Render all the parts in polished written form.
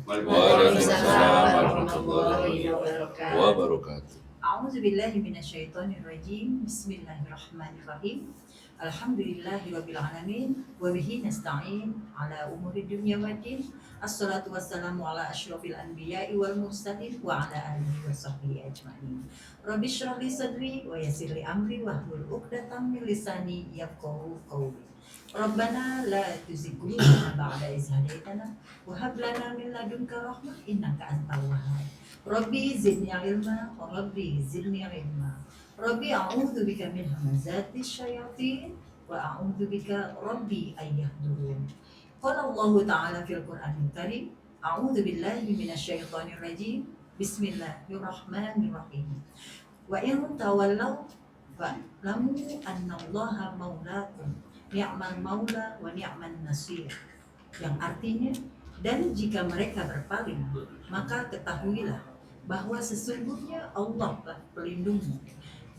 Waalaikumsalam warahmatullahi wabarakatuh. A'udzubillahi minasyaitonirrajim. Bismillahirrahmanirrahim. Alhamdulillahirabbil alamin wa bihi nasta'in ala umuri dunya waddin. Assalatu wassalamu ala asyrofil anbiya'i wal mursalin wa ala alihi wa sahbihi ajma'in. Rabbi shrah li sadri wa yassir li amri wahlul 'uqdatam min lisani yafqahu qawli. Rabbana la tuzigh qulubana ba'da idh hadaytana wa hab lana min ladunka rahmah innaka antal wahhab. Rabbi zidni ilma, Rabbi zidni ilma. Rabbi a'udzu bika min hamazati syayatin wa a'udzu bika Rabbi ayyahdurun. Qala Allah Ta'ala fil Qur'anil Karim, a'udzu billahi minasyaitonir rajim. Bismillahirrahmanirrahim. Wa in tawallaw fa'lamu annallaha maulakum. Ni'mal maula wa ni'man nasir. Yang artinya, dan jika mereka berpaling, maka ketahuilah bahwa sesungguhnya Allah pelindungmu.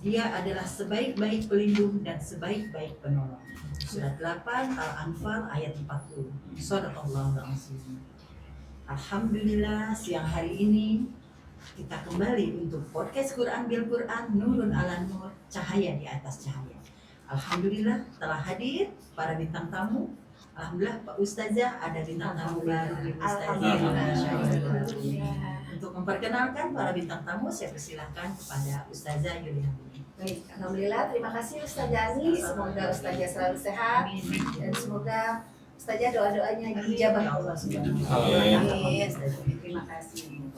Dia adalah sebaik-baik pelindung dan sebaik-baik penolong. Surat 8 Al-Anfal ayat 40. Shadaqallahul azim. Alhamdulillah, siang hari ini kita kembali untuk podcast Quran bil Quran, Nurun ala Nur, cahaya di atas cahaya. Alhamdulillah telah hadir para bintang tamu. Alhamdulillah Pak Ustazah ada bintang tamu baru di Ustazah. Untuk memperkenalkan para bintang tamu, saya persilahkan kepada Ustazah Yuliani. Baik, alhamdulillah, terima kasih Ustazah Ani. Semoga Ustazah selalu sehat dan semoga Ustazah doa-doanya dijabah Allah Subhanahu wa taala. Terima kasih.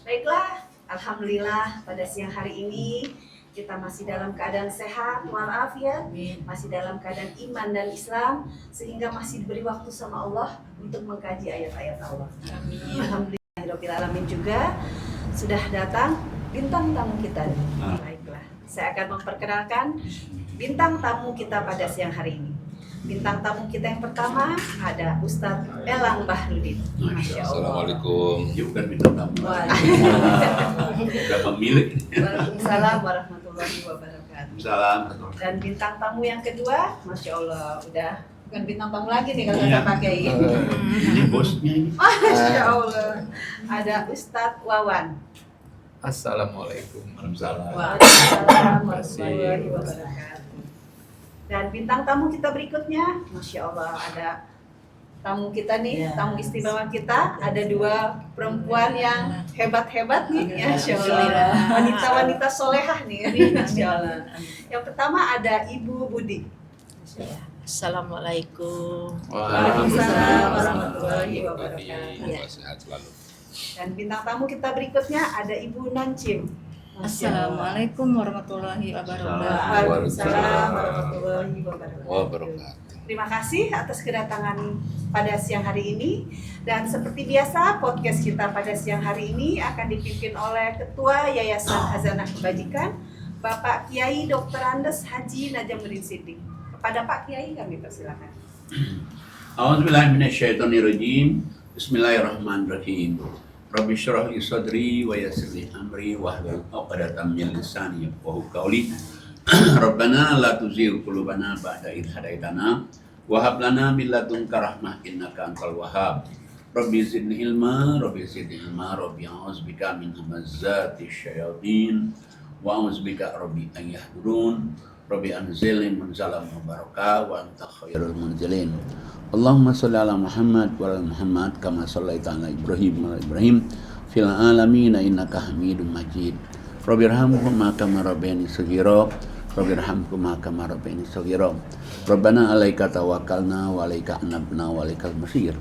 Baiklah, alhamdulillah pada siang hari ini kita masih dalam keadaan sehat walafiat, masih dalam keadaan iman dan Islam, sehingga masih diberi waktu sama Allah untuk mengkaji ayat-ayat Allah. Alhamdulillahirabbil alamin juga sudah datang bintang tamu kita. Baiklah, saya akan memperkenalkan bintang tamu kita pada siang hari ini. Bintang tamu kita yang pertama ada Ustadz Elang Bahrudin. Masya Allah. Assalamualaikum. Dia bukan bintang tamu. Bukan pemilik. Waalaikumsalam warahmatullahi wabarakatuh. Salam. Dan bintang tamu yang kedua, Masya Allah, udah Bukan bintang tamu lagi nih kalau kita pakai ini. Ini bosnya ini. Masya Allah. Ada Ustadz Wawan. Assalamualaikum warahmatullahi wabarakatuh. Waalaikumsalam warahmatullahi wabarakatuh. Dan bintang tamu kita berikutnya, Masya Allah, ada tamu kita nih, tamu istimewa kita. Ada dua perempuan yang hebat-hebat nih, Masya Allah. Wanita-wanita solehah nih, Masya Allah. Yang pertama ada Ibu Budi. Assalamualaikum. Waalaikumsalam warahmatullahi wabarakatuh. Sehat selalu. Dan bintang tamu kita berikutnya ada Ibu Nancim. Assalamualaikum warahmatullahi wabarakatuh. Waalaikumsalam warahmatullahi wabarakatuh. Wabarakatuh. Terima kasih atas kedatangan pada siang hari ini. Dan seperti biasa, podcast kita pada siang hari ini akan dipimpin oleh Ketua Yayasan Hazanah Kebajikan, Bapak Kiai Dr. Andes Haji Najamuddin Siddiq. Kepada Pak Kiai kami persilakan. A'udzubillahi minasyaitonirrajim. Bismillahirrahmanirrahim. Rabbi shrah li sadri wa yassir li amri wahlul 'uqdatam min lisani yafqahu qawli. Rabbana la tuzigh qulubana ba'da idh hadaitana wa hab lana min ladunka rahmah innaka antal wahhab. Rabbi zidni ilma, Rabbi zidni ilma, Rabbi a'udzubika min hamazati syayatin wa a'udzubika Rabbi an yahdurun. Rabbi anzilni munzalan mubarakah wa anta khairul munzilin. Allahumma sholli ala Muhammad wa ala Muhammad kama shallaita ala Ibrahim wa ala Ibrahim fil alamin innaka Hamidum Majid. Rabbirhamhuma kama rabbayani shaghira. Rabbirhamhuma kama rabbayani shaghira. Rabbana 'alaika tawakkalna wa 'alaika anabna wa 'alaikal masir.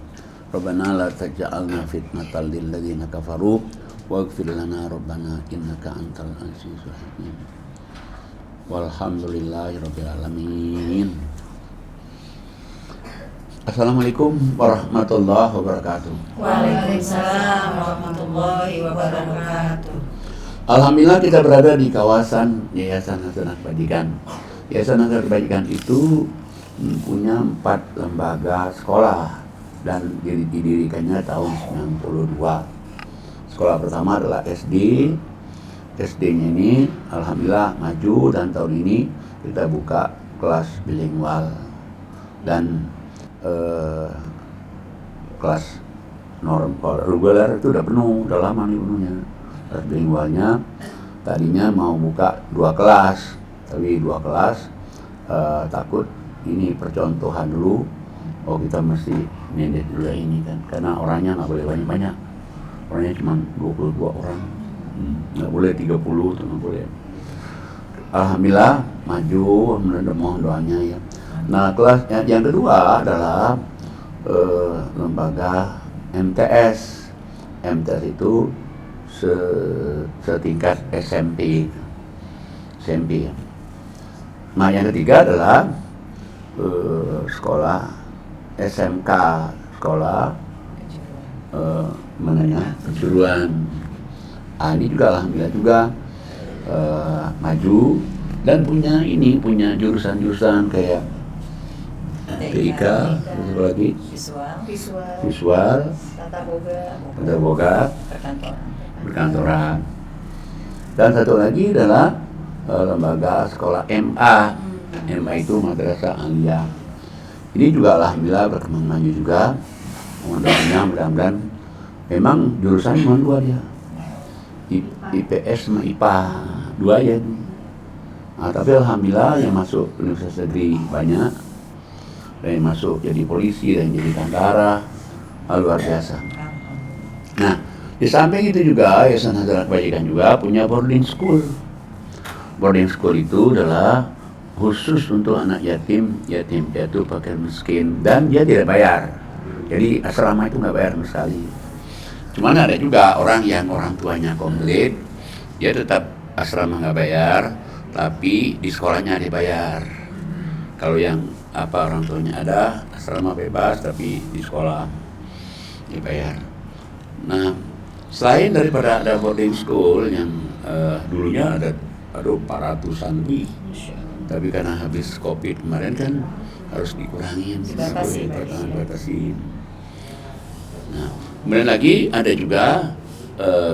Rabbana la taj'alna fitnatal lil ladzina kafaru waghfir lana rabbana innaka antal azizul hakim. Walhamdulillahirabbil alamin. Assalamualaikum warahmatullahi wabarakatuh. Waalaikumsalam warahmatullahi wabarakatuh. Alhamdulillah kita berada di kawasan Yayasan Hazanah Kebajikan. Yayasan Hazanah Kebajikan itu punya 4 lembaga sekolah dan didirikannya tahun 92. Sekolah pertama adalah SD. SD-nya ini alhamdulillah maju dan tahun ini kita buka kelas bilingual dan kelas norm reguler itu udah penuh, udah lama nih penuhnya. Kelas bilingualnya tadinya mau buka 2 kelas, tapi 2 kelas takut ini percontohan dulu. Oh kita mesti manage dulu ini kan, karena orangnya nggak boleh banyak-banyak, orangnya cuma 22 orang, nggak boleh 30 tuh nggak boleh. Alhamdulillah maju, mohon doanya ya. Nah kelas yang kedua adalah lembaga MTS. MTS itu setingkat SMP. Nah yang ketiga adalah sekolah SMK, sekolah menengah kejuruan. Ini juga alhamdulillah juga maju dan punya jurusan-jurusan kayak TIK, lagi visual, tata boga, perkantoran. Dan satu lagi adalah lembaga sekolah MA. MA itu Madrasah Aliyah. Ini juga alhamdulillah berkembang maju juga. Mudah-mudahan memang jurusan cuma 2 dia. IPS sama IPA 2 ya. Nah, tapi alhamdulillah yang masuk universitas negeri banyak. Dan yang masuk jadi polisi dan jadi tentara luar biasa. Nah, di samping itu juga Yayasan Hazanah Kebajikan juga punya boarding school. Boarding school itu adalah khusus untuk anak yatim piatu fakir miskin, dan dia tidak bayar. Jadi asrama itu nggak bayar sama sekali. Cuman ada juga orang yang orang tuanya komplit, dia tetap asrama nggak bayar, tapi di sekolahnya dibayar. Kalau yang orang tuanya ada, asrama bebas tapi di sekolah dibayar. Nah, selain daripada ada boarding school yang dulunya ada 400-an lebih, tapi karena habis COVID kemarin kan harus dikurangin, dibatasi. Nah, kemudian lagi ada juga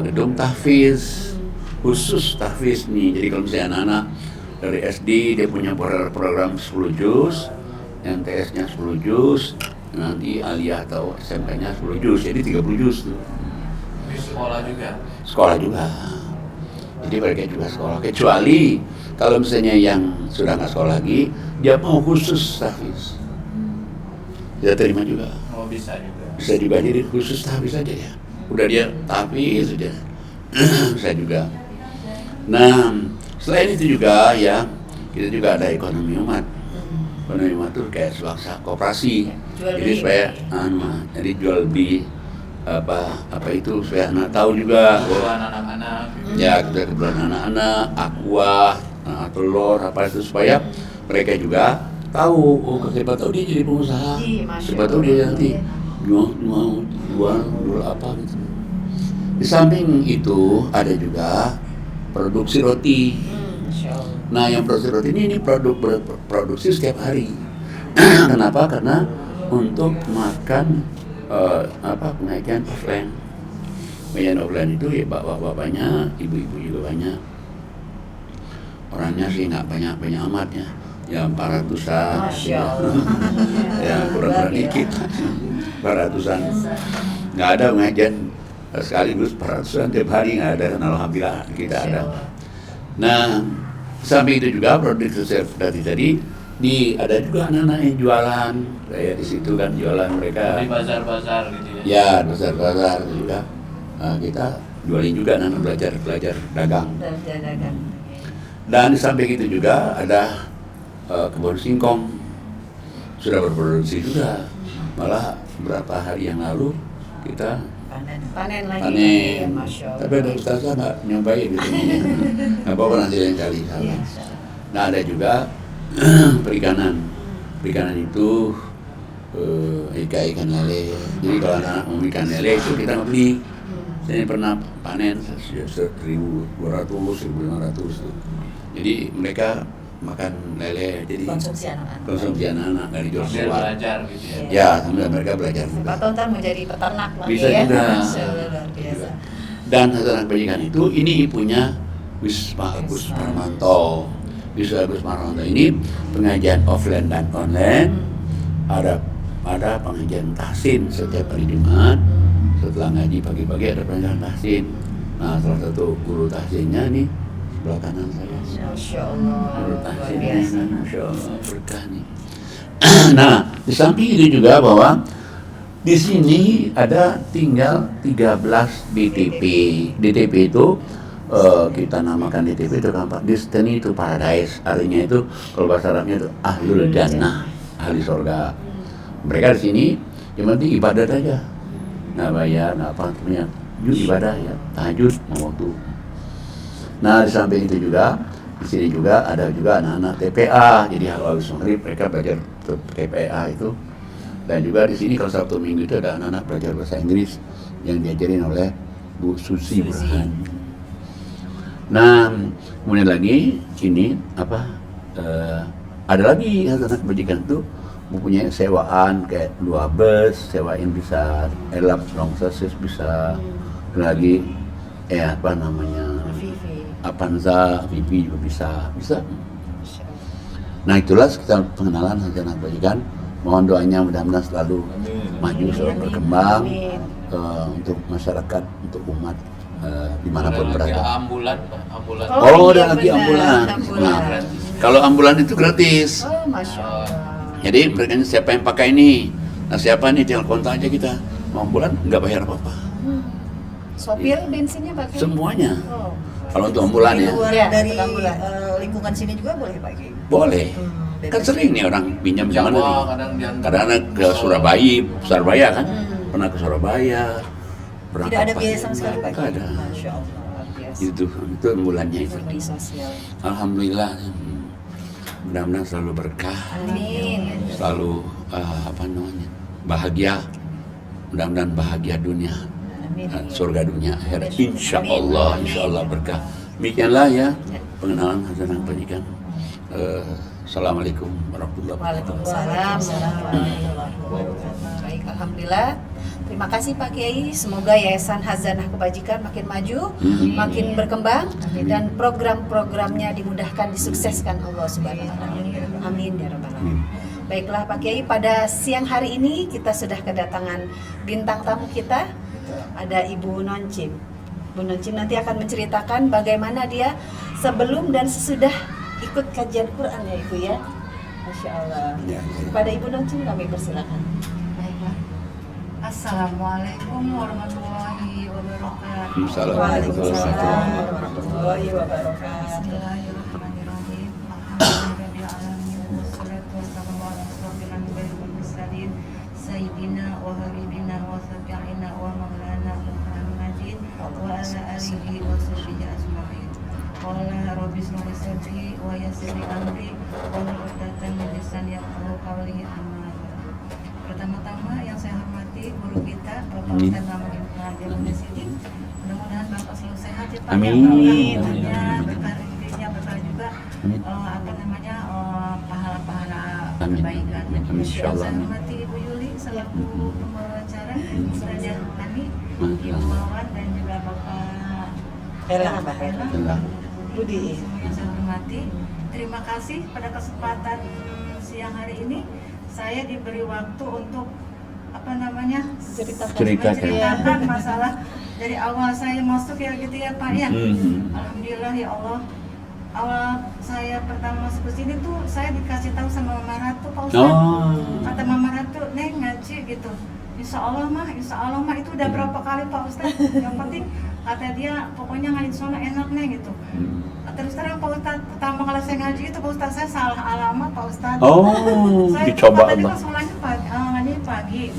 gedung tahfiz, khusus tahfiz nih. Jadi kalau misalnya anak-anak dari SD dia punya program 10 juz, MTS-nya 10 juz, nanti aliyah atau SMP-nya 10 juz, jadi 30 juz tuh. Di sekolah juga? Sekolah juga. Jadi mereka juga sekolah, kecuali kalau misalnya yang sudah nggak sekolah lagi, dia mau khusus tahfiz, dia terima juga. Oh bisa juga. Bisa juga, jadi khusus tahfiz aja ya. Udah dia tahfiz sudah bisa juga. Nah, selain itu juga ya, kita juga ada ekonomi umat. Ekonomi umat itu kayak swasta koperasi. Jadi supaya jadi jual beli apa itu supaya anak tahu juga. Kebutuhan anak-anak. Ya, kita kebutuhan anak-anak, aqua, telur apa itu, supaya mereka juga tahu. Oh, siapa tahu dia jadi pengusaha. Siapa tahu dia nanti jual apa gitu. Di samping itu ada juga produksi roti. Nah, yang produksi roti ini produksi setiap hari. Kenapa? Karena untuk makan pengajian offline. Pengajian offline itu ya bapak-bapaknya, ibu-ibu juga banyak. Orangnya sih nggak banyak amat ya. Ya 400-an. Ya kurang dikit. 400-an. Nggak ada pengajian sekaligus 400-an tiap hari, nggak ada. Alhamdulillah kita ada. Nah, sampai itu juga produksi tadi ada juga anak-anak yang jualan, kayak di situ kan jualan mereka. Di bazar-bazar gitu ya? Ya, bazar-bazar juga. Nah, kita jualin juga anak-anak belajar dagang. Dan di samping itu juga ada kebun singkong, sudah berproduksi juga. Malah beberapa hari yang lalu kita panen lagi. Panen. Tapi ada ustazah nggak nyobain gitu. Nggak apa-apa, nanti lain kali. Nah, ada juga perikanan itu ikan lele. Jadi kalau anak mau ikan lele itu kita nggak beli. Saya pernah panen 1.200, 1.500. Jadi mereka makan lele, jadi konsumsi anak-anak nggak dijual keluar. Belajar gitu ya? Ya, sambil mereka belajar juga. Atau ntar menjadi peternak lagi Bisa ya. juga. Luar biasa. Dan Hazanah Kebajikan itu ini punya Wisma Agus Parmanto. Wisma Agus Parmanto ini pengajian offline dan online. Ada pengajian tahsin setiap hari Jumat setelah ngaji pagi-pagi ada pelajaran tahsin. Nah, salah satu guru tahsinnya nih sebelah kanan saya. Masya Allah. Guru Luar tahsinnya biasa. ini, Masya Allah, berkah nih. Nah, di samping itu juga bahwa di sini ada tinggal 13 DTP. DTP itu kita namakan DTP itu apa? Destiny to Paradise. Artinya itu kalau bahasa Arabnya itu ahlul jannah, ahli surga. Mereka di sini cuma ibadah aja, nggak bayar, nggak apa, punya ibadah ya, tahajud mau waktu. Nah, di samping itu juga di sini juga ada juga anak-anak TPA. Jadi habis maghrib mereka belajar TPA itu. Dan juga di sini kalau Sabtu Minggu itu ada anak-anak belajar bahasa Inggris yang diajarin oleh Bu Susi Burhan. Nah, kemudian lagi ini apa? Ada lagi anak kebajikan itu mempunyai sewaan kayak 2 bus, sewain bisa, elap longsasis bisa, lagi apa namanya? Vivi. Avanza, Vivi juga bisa. Nah, itulah kita pengenalan anak kebajikan. Mohon doanya mudah-mudahan selalu maju, selalu berkembang untuk masyarakat, untuk umat dimanapun Ada lagi berada. ambulan, Pak. Ambulan. Oh, Ada iya, lagi benar. ambulan. Ambulan. Nah, kalau ambulan itu gratis. Oh, Masya Allah. Jadi mereka siapa yang pakai ini? Nah, siapa nih tinggal kontak aja kita. Mau ambulan nggak bayar apa-apa. Sopir bensinnya pakai? Semuanya. Oh. Kalau untuk ambulan Di ya, luar Ya, dari untuk ambulan. lingkungan sini juga boleh pakai. boleh. Kan sering nih orang pinjam di mana nih? Jawa kadang diantar. Kadang-kadang ke Surabaya kan? Pernah ke Surabaya. Pernah Tidak ada kapan? biaya sama sekali Pak. Nggak ada. Masya Allah. Luar biasa. Itu ambulannya itu. Murni sosial. Alhamdulillah. Mudah-mudahan selalu berkah, Amin. selalu apa namanya? Bahagia. Mudah-mudahan bahagia dunia, Amin. surga dunia akhirat. Insya Allah berkah. Demikianlah ya pengenalan Hazanah Pendidikan. Assalamualaikum warahmatullahi wabarakatuh. Waalaikumsalam warahmatullahi wabarakatuh. Baik, alhamdulillah. Terima kasih Pak Kiai. Semoga Yayasan Hazanah Kebajikan makin maju, makin berkembang, dan program-programnya dimudahkan, disukseskan Allah Subhanahu wa taala. Amin ya rabbal alamin. Baiklah Pak Kiai, pada siang hari ini kita sudah kedatangan bintang tamu kita, ada Ibu Noncim. Bu Noncim nanti akan menceritakan bagaimana dia sebelum dan sesudah ikut kajian Quran ya Ibu ya. Masya Allah. Ya, ya. Kepada Ibu Noncim kami persilakan. Baiklah. Assalamualaikum warahmatullahi wabarakatuh. Waalaikumsalam. warahmatullahi wabarakatuh. Bismillahirrahmanirrahim. Alhamdulillahirrahmanirrahim. Wassalatu wassalamu ala asyrofil anbiya'i wal mursalin sayyidina wa habibina wa syafi'ina wa maulana Muhammadin wa ala alihi wa sahbihi ajma'in. Qala rabbi shrah li sadri wa yassir li amri wa hlul 'uqdatam min lisani yafqahu qawli. Amma ba'du. Pertama-tama yang saya hormati guru kita Bapak Amin. Ustaz Muhammad Ibnu Adil Sidi. Mudah-mudahan Bapak selalu sehat ya Pak. Amin. Berkah rezekinya, berkah juga Amin. pahala-pahala Amin. kebaikan. Amin. Insyaallah. Saya hormati Ibu Yuli selaku pembawa acara, Ustazah Hani, Masya Ibu Allah. Wawan dan juga Bapak Hela. Hela. Budi. Semua yang saya hormati. Terima kasih pada kesempatan siang hari ini saya diberi waktu untuk menceritakan masalah dari awal saya masuk ya gitu ya Pak ya. Alhamdulillah ya Allah. Awal saya pertama masuk ke sini tuh saya dikasih tahu sama Mama Ratu Pak Ustadz. Kata Mama Ratu, "Neng ngaji gitu. Insya Allah mah itu udah berapa kali Pak Ustadz. Yang penting kata dia pokoknya ngaji sana enak Neng gitu." Terus terang Pak Ustadz, pertama kali saya ngaji itu Pak Ustadz saya salah alamat Pak Ustadz. Oh, Saya dicoba tadi Allah. kan sekolahnya ngaji pagi.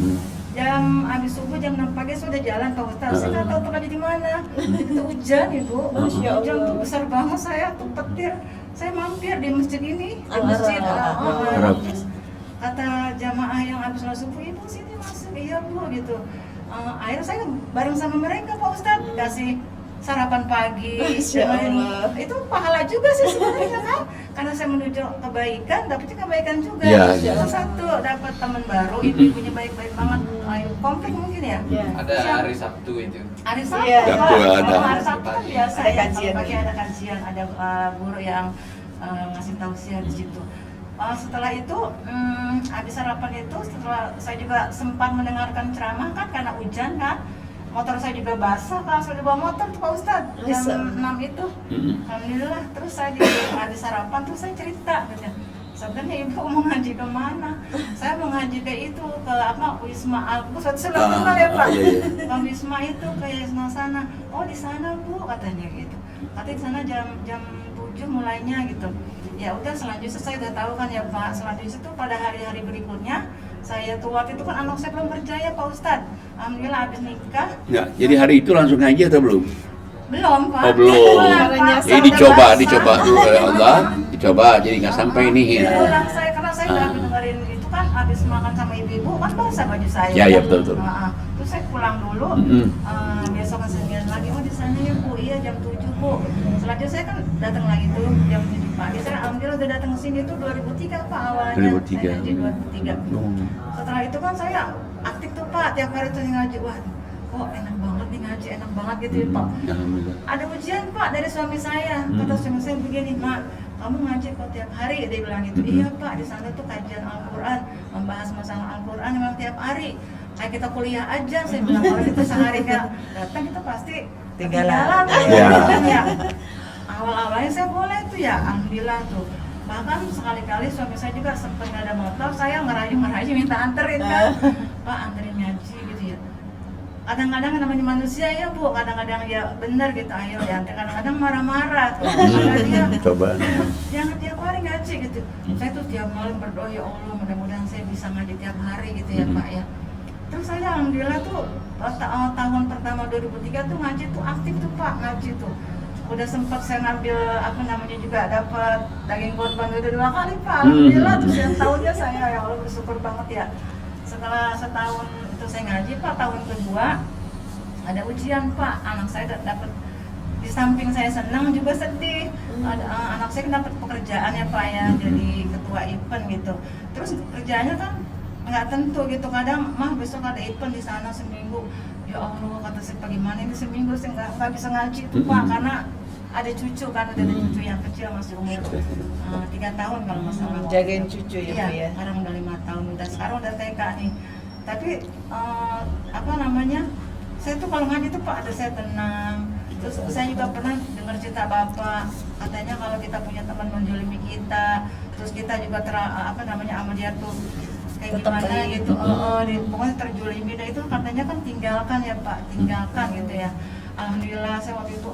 Jam habis subuh jam 6 pagi saya udah jalan Pak Ustadz. Saya nggak tahu tempatnya di mana. Itu hujan Ibu. Hujan tuh besar banget, saya tuh petir. Saya mampir di masjid ini, di masjid. Kata jamaah yang habis sholat subuh, "Ibu sini masuk." "Iya Bu," gitu. Akhirnya saya bareng sama mereka Pak Ustadz, kasih sarapan pagi. Masya Allah. Itu pahala juga sih sebenarnya kan, karena saya menuju kebaikan, dapetnya kebaikan juga. Ya, Yang ya. satu dapat teman baru, ibu-ibunya baik-baik banget. Komplek mungkin ya. Ada hari Sabtu itu. Hari Sabtu, Iya. Sabtu ada. Hari Sabtu kan biasa Ada ya, kajian. pagi ada kajian, ada guru yang ngasih tausiah di situ. Setelah itu, habis sarapan itu, setelah saya juga sempat mendengarkan ceramah kan karena hujan kan. motor saya juga basah, langsung dibawa motor tuh Pak Ustadz Bisa. jam 6 itu. Alhamdulillah, terus saya di sarapan tuh saya cerita gitu. Sebenarnya ibu mau ngaji ke mana? Saya mau ngaji ke itu, ke apa, Wisma Al-Quds. Saya bilang kenal ya Pak. Ke Wisma itu, ke Wisma sana. Oh di sana Bu, katanya gitu. Katanya di sana jam 7 mulainya gitu. Ya udah, selanjutnya saya udah tahu kan ya Pak. Selanjutnya itu pada hari-hari berikutnya saya tuh waktu itu kan anak saya belum kerja ya Pak Ustadz. Alhamdulillah habis nikah. Ya, jadi hari itu langsung ngaji atau belum? Belum Pak. Oh belum. Pak. Jadi dicoba dulu oleh Allah, dicoba jadi nggak sampai ini ya. Pulang saya karena saya udah dengerin itu kan habis makan sama ibu-ibu kan basah baju saya. Ya, ya, betul. Terus saya pulang dulu. Besok kan saya lagi, oh di sana ya Bu, iya jam 7 Bu. Selanjutnya saya kan datang lagi tuh jam 7 pagi. Saya alhamdulillah udah datang ke sini tuh 2003 Pak awalnya. 2003. Saya ngaji 2003. Setelah itu kan saya aktif tuh Pak, tiap hari tuh ngaji. Wah, kok enak banget nih ngaji, enak banget gitu ya Pak. Alhamdulillah. Ada ujian Pak dari suami saya. Kata suami saya begini, Mak, kamu ngaji kok tiap hari? Dia bilang gitu. Iya Pak, di sana tuh kajian Al-Quran, membahas masalah Al-Quran memang tiap hari. Kayak kita kuliah aja, saya bilang kalau kita sehari nggak datang kita pasti ketinggalan. Ya. Awal-awalnya saya boleh tuh ya, alhamdulillah tuh. Bahkan sekali-kali suami saya juga sempat nggak ada motor, saya ngerayu minta anterin kan. Pak anterin ngaji gitu ya. Kadang-kadang namanya manusia ya Bu, kadang-kadang ya benar gitu, ayo ya. Kadang-kadang marah-marah. Dia Coba. jangan tiap hari ngaji gitu. Saya tuh tiap malam berdoa, ya Allah mudah-mudahan saya bisa ngaji tiap hari gitu ya Pak ya. Terus saya alhamdulillah tuh tahun pertama 2003 tuh ngaji tuh aktif tuh Pak, ngaji tuh. Udah sempat saya ngambil apa namanya juga dapat daging kurban udah 2 kali Pak. Alhamdulillah terus yang tahunnya saya ya Allah bersyukur banget ya. Setelah setahun itu saya ngaji Pak, tahun kedua ada ujian Pak, anak saya dapat, di samping saya senang juga sedih. Ada anak saya dapat pekerjaan ya Pak ya, jadi ketua event gitu. Terus kerjanya kan nggak tentu gitu, kadang mah besok ada event di sana seminggu. Ya Allah kata saya bagaimana ini seminggu saya nggak bisa ngaji tuh Pak, karena ada cucu kan, ada cucu yang kecil masih umur 3 tahun kalau nggak salah. Jagain cucu ya Bu ya. Sekarang udah 5 tahun, sekarang udah TK nih. Tapi apa namanya, saya tuh kalau ngaji tuh Pak ada saya tenang. Terus saya juga pernah dengar cerita Bapak, katanya kalau kita punya teman menjolimi kita, terus kita juga apa namanya sama dia tuh kayak gimana gitu, pokoknya terjolimi, dan itu katanya kan tinggalkan ya Pak, tinggalkan gitu ya. Alhamdulillah saya waktu itu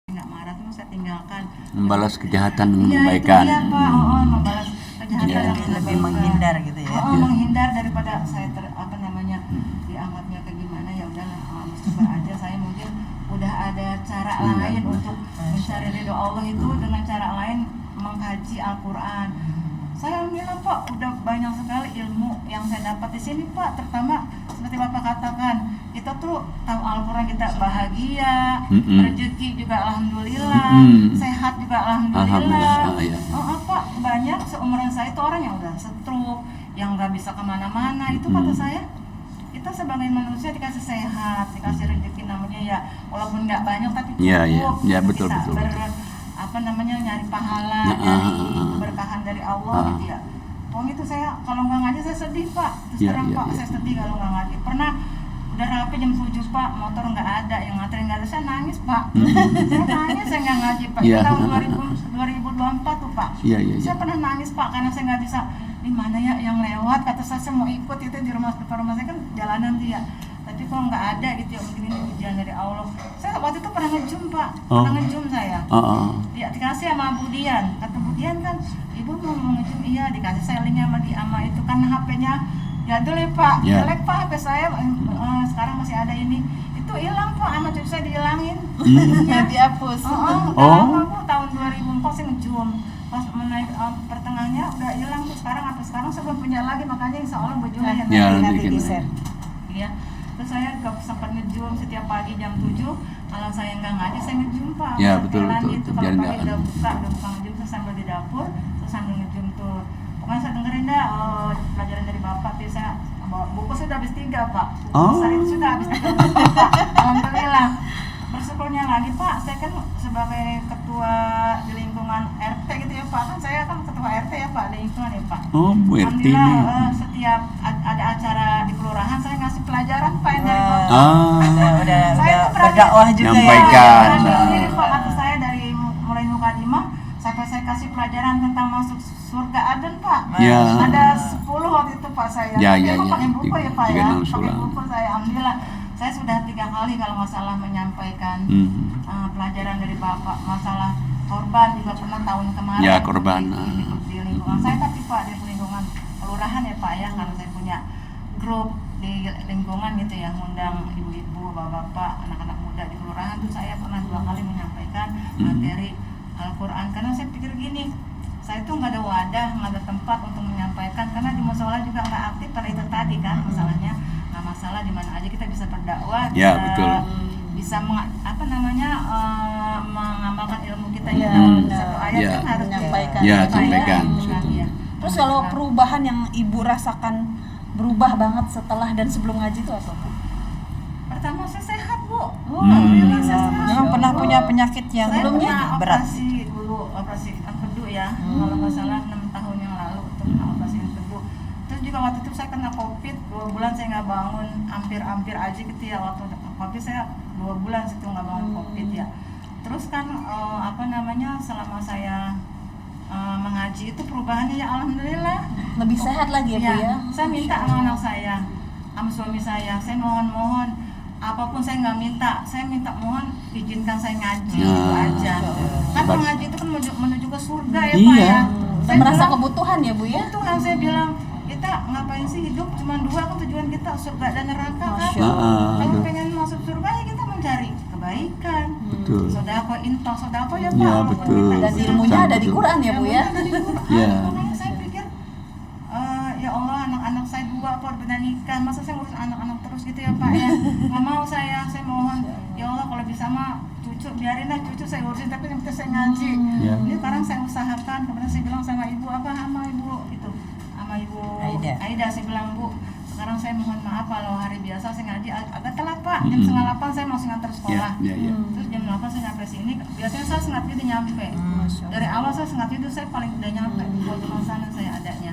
nggak marah tuh saya tinggalkan. Membalas kejahatan dengan Iya, kebaikan. itu dia Pak, membalas kejahatan Iya. dengan Lebih kebaikan. menghindar gitu ya. Menghindar daripada saya apa namanya dianggapnya kayak gimana, ya udahlah coba aja. Saya mungkin udah ada cara lain untuk mencari ridho Allah itu dengan cara lain, mengkaji Al-Quran. Saya alhamdulillah Pak, udah banyak sekali ilmu yang saya dapat di sini Pak. Terutama seperti Bapak katakan, kita tuh tahu Al-Quran kita bahagia, rezeki juga alhamdulillah, sehat juga alhamdulillah. Pak, banyak seumuran saya itu orang yang udah stroke, yang nggak bisa kemana-mana. Itu kata saya, kita sebagai manusia dikasih sehat, dikasih rezeki namanya ya, walaupun nggak banyak tapi cukup. Ya, betul. Apa namanya, nyari pahala, nyari keberkahan dari Allah gitu ya. Pokoknya itu saya kalau nggak ngaji saya sedih Pak. Terus terang Pak, saya sedih kalau nggak ngaji. Pernah udah rapi jam 7 Pak, motor nggak ada, yang nganterin nggak ada, saya nangis Pak. Saya nangis, saya nggak ngaji Pak. Itu tahun 2024 tuh Pak. Saya pernah nangis Pak karena saya nggak bisa, di mana ya yang lewat, kata saya mau ikut itu di depan rumah saya kan jalanan tuh ya. Tapi kalau nggak ada gitu ya, mungkin ini ujian dari Allah. Saya waktu itu pernah ngejum Pak, pernah ngejum saya. Ya, dikasih sama Bu Dian. Kata Bu Dian kan, ibu mau ngejum, iya dikasih saya linknya sama itu kan HP-nya jadul ya Pak, jelek Pak HP saya. Sekarang masih ada ini, itu hilang Pak, sama cucu saya dihilangin. Ya dihapus. Lama Bu, tahun 2004 saya ngejum. Pas menaik pertengahnya udah hilang tuh, sekarang saya belum punya lagi, makanya insya Allah Bu Juli yang nanti di-share. Iya. Terus saya sempat ngejum setiap pagi jam 7. Kalau saya nggak ngaji, saya ngejum Pak. Ya, betul. Itu kalau pagi udah buka ngejum, terus sambil di dapur, terus sambil ngejum tuh. Pokoknya saya dengerin dah pelajaran dari Bapak. Tapi saya buku sudah habis 3 Pak. Besar itu sudah habis 3 Pak. Alhamdulillah. Bersyukur eksplornya lagi Pak, saya kan sebagai ketua di lingkungan RT gitu ya Pak, kan saya kan ketua RT ya Pak, di lingkungan ya Pak. Oh, Bu RT Alhamdulillah nih. setiap ada acara di kelurahan saya ngasih pelajaran Pak yang dari Bapak. Udah Saya tuh berani- berdakwah juga Nyampaikan. ya. Berani diri Pak, kata saya dari mulai mukadimah sampai saya kasih pelajaran tentang masuk surga Aden Pak. Ya. Ada 10 waktu itu Pak saya. Ya, Tapi ya, emang ya. pakai buku ya Pak ya. Tiga enam Pakai sulam. buku saya. Alhamdulillah. Saya sudah 3 kali kalau nggak salah menyampaikan pelajaran dari Bapak masalah korban juga pernah tahun kemarin. Ya, korban. Di lingkungan saya tapi Pak di lingkungan kelurahan ya Pak ya, karena saya punya grup di lingkungan gitu ya, ngundang ibu-ibu, bapak-bapak, anak-anak muda di kelurahan tuh saya pernah 2 kali menyampaikan materi Al-Quran, karena saya pikir gini, saya tuh nggak ada wadah, nggak ada tempat untuk menyampaikan, karena di musola juga nggak aktif karena itu tadi kan masalahnya. Nah masalah di mana aja kita bisa berdakwah, Ya, bisa, betul. bisa mengamalkan ilmu kita Ya, dalam benar. satu ayat Ya. kan harus Menyampaikan. Ya, disampaikan, sampaikan. kan, ya. Terus kalau perubahan yang ibu rasakan berubah banget setelah dan sebelum ngaji itu apa? Pertama saya sehat Bu. Alhamdulillah. Saya sehat. Memang pernah punya penyakit yang Saya sebelumnya pernah berat. operasi dulu, operasi empedu ya, kalau nggak salah 6 tahun yang lalu itu pernah operasi empedu. Terus juga waktu itu saya kena COVID, 2 bulan saya nggak bangun, hampir aja gitu ya, waktu COVID saya 2 bulan situ nggak bangun COVID ya. Terus kan selama saya mengaji itu perubahannya ya alhamdulillah. Lebih sehat lagi ya Bu ya. Saya minta sama anak saya, sama suami saya mohon apapun saya nggak minta, saya minta mohon izinkan saya ngaji itu aja. Kan Hebat. mengaji itu kan menuju ke surga ya Pak Iya. ya. Kita Saya merasa bilang, kebutuhan ya Bu ya. Tuhan saya bilang kita ngapain sih hidup cuma 2 kan tujuan kita, surga dan neraka kan. Masya Allah. Kalau Aduh. pengen masuk surga ya kita mencari kebaikan. Betul. Sodako ya Pak. Ya, walaupun betul. kita Dan di ilmunya ada di Betul. Quran ya Bu ya. Ilmunya ada di Quran. Ya. Makanya saya pikir ya Allah, anak-anak saya 2 apa udah nikah, masa saya ngurus anak-anak terus gitu ya Pak ya. Nggak mau saya mohon ya Allah kalau bisa mah cucu biarin lah, cucu saya urusin tapi yang penting saya ngaji. Ya. Ini sekarang saya usahakan, kemudian saya bilang sama ibu sama ibu Aida saya bilang, Bu, sekarang saya mohon maaf kalau hari biasa saya ngaji agak telat Pak, jam 7:30 saya masih ngantar sekolah. Ya. Terus jam 8 saya nyampe sini, biasanya saya setengah 7 udah nyampe. Dari awal saya setengah 7 saya paling udah nyampe di Pojok sana saya adanya.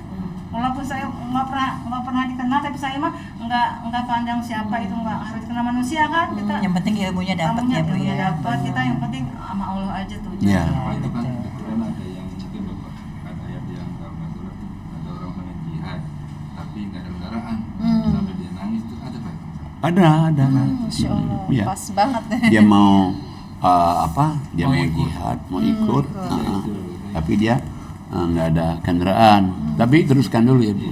Walaupun saya nggak pernah dikenal, tapi saya mah nggak pandang siapa itu, nggak harus dikenal manusia kan kita. Yang penting ilmunya dapat ya Bu Ilmunya ya. dapat, kita yang penting sama Allah aja tuh. Ya. Itu kan kebetulan ada yang mungkin Bapak ada ayat yang kalau nggak salah tuh ada orang main jihad tapi nggak ada kendaraan sampai dia nangis tuh ada Pak. Ada. Masya Allah, Ya. pas banget. Dia mau dia Mau mau ikut. jihad, mau ikut, Itu. tapi dia nggak ada kendaraan. Tapi teruskan dulu ya Bu.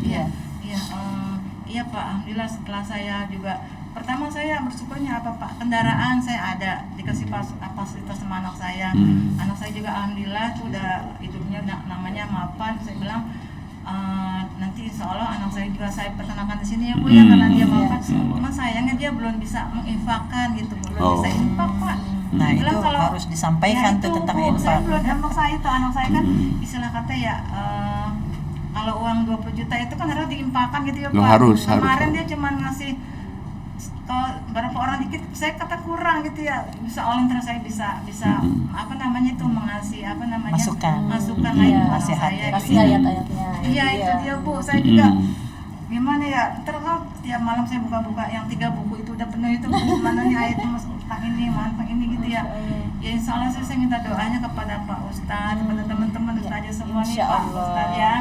Iya Pak, alhamdulillah setelah saya juga pertama saya bersyukurnya apa Pak, kendaraan saya ada, dikasih fasilitas sama anak saya. Anak saya juga alhamdulillah tuh udah hidupnya namanya mapan. Saya bilang nanti insya Allah anak saya juga saya pertenakan di sini ya Bu ya, karena dia mapan. Cuma sayangnya dia belum bisa menginfakkan gitu, belum bisa infak Pak. Nah Dia itu bilang harus disampaikan tuh itu, tentang Bu, saya infak. belum anak saya kan istilah kata ya kalau uang 20 juta itu kan harus diimpakkan gitu ya Pak. Loh, harus. Kemarin dia cuma ngasih berapa orang dikit, saya kata kurang gitu ya, bisa oleh terus saya bisa itu mengasih Masukan. masukan Iya, lagi ke anak nasihat saya ya. gitu. Kasih ayat-ayatnya. Iya itu dia Bu, saya juga gimana ya, terus tiap malam saya buka-buka yang 3 buku itu udah penuh itu, mana nih ayat tentang ini, tentang ini gitu ya. Ya insya Allah saya minta doanya kepada Pak Ustadz, kepada teman-teman Ustadz semua nih Insya Pak Allah. Ustadz ya,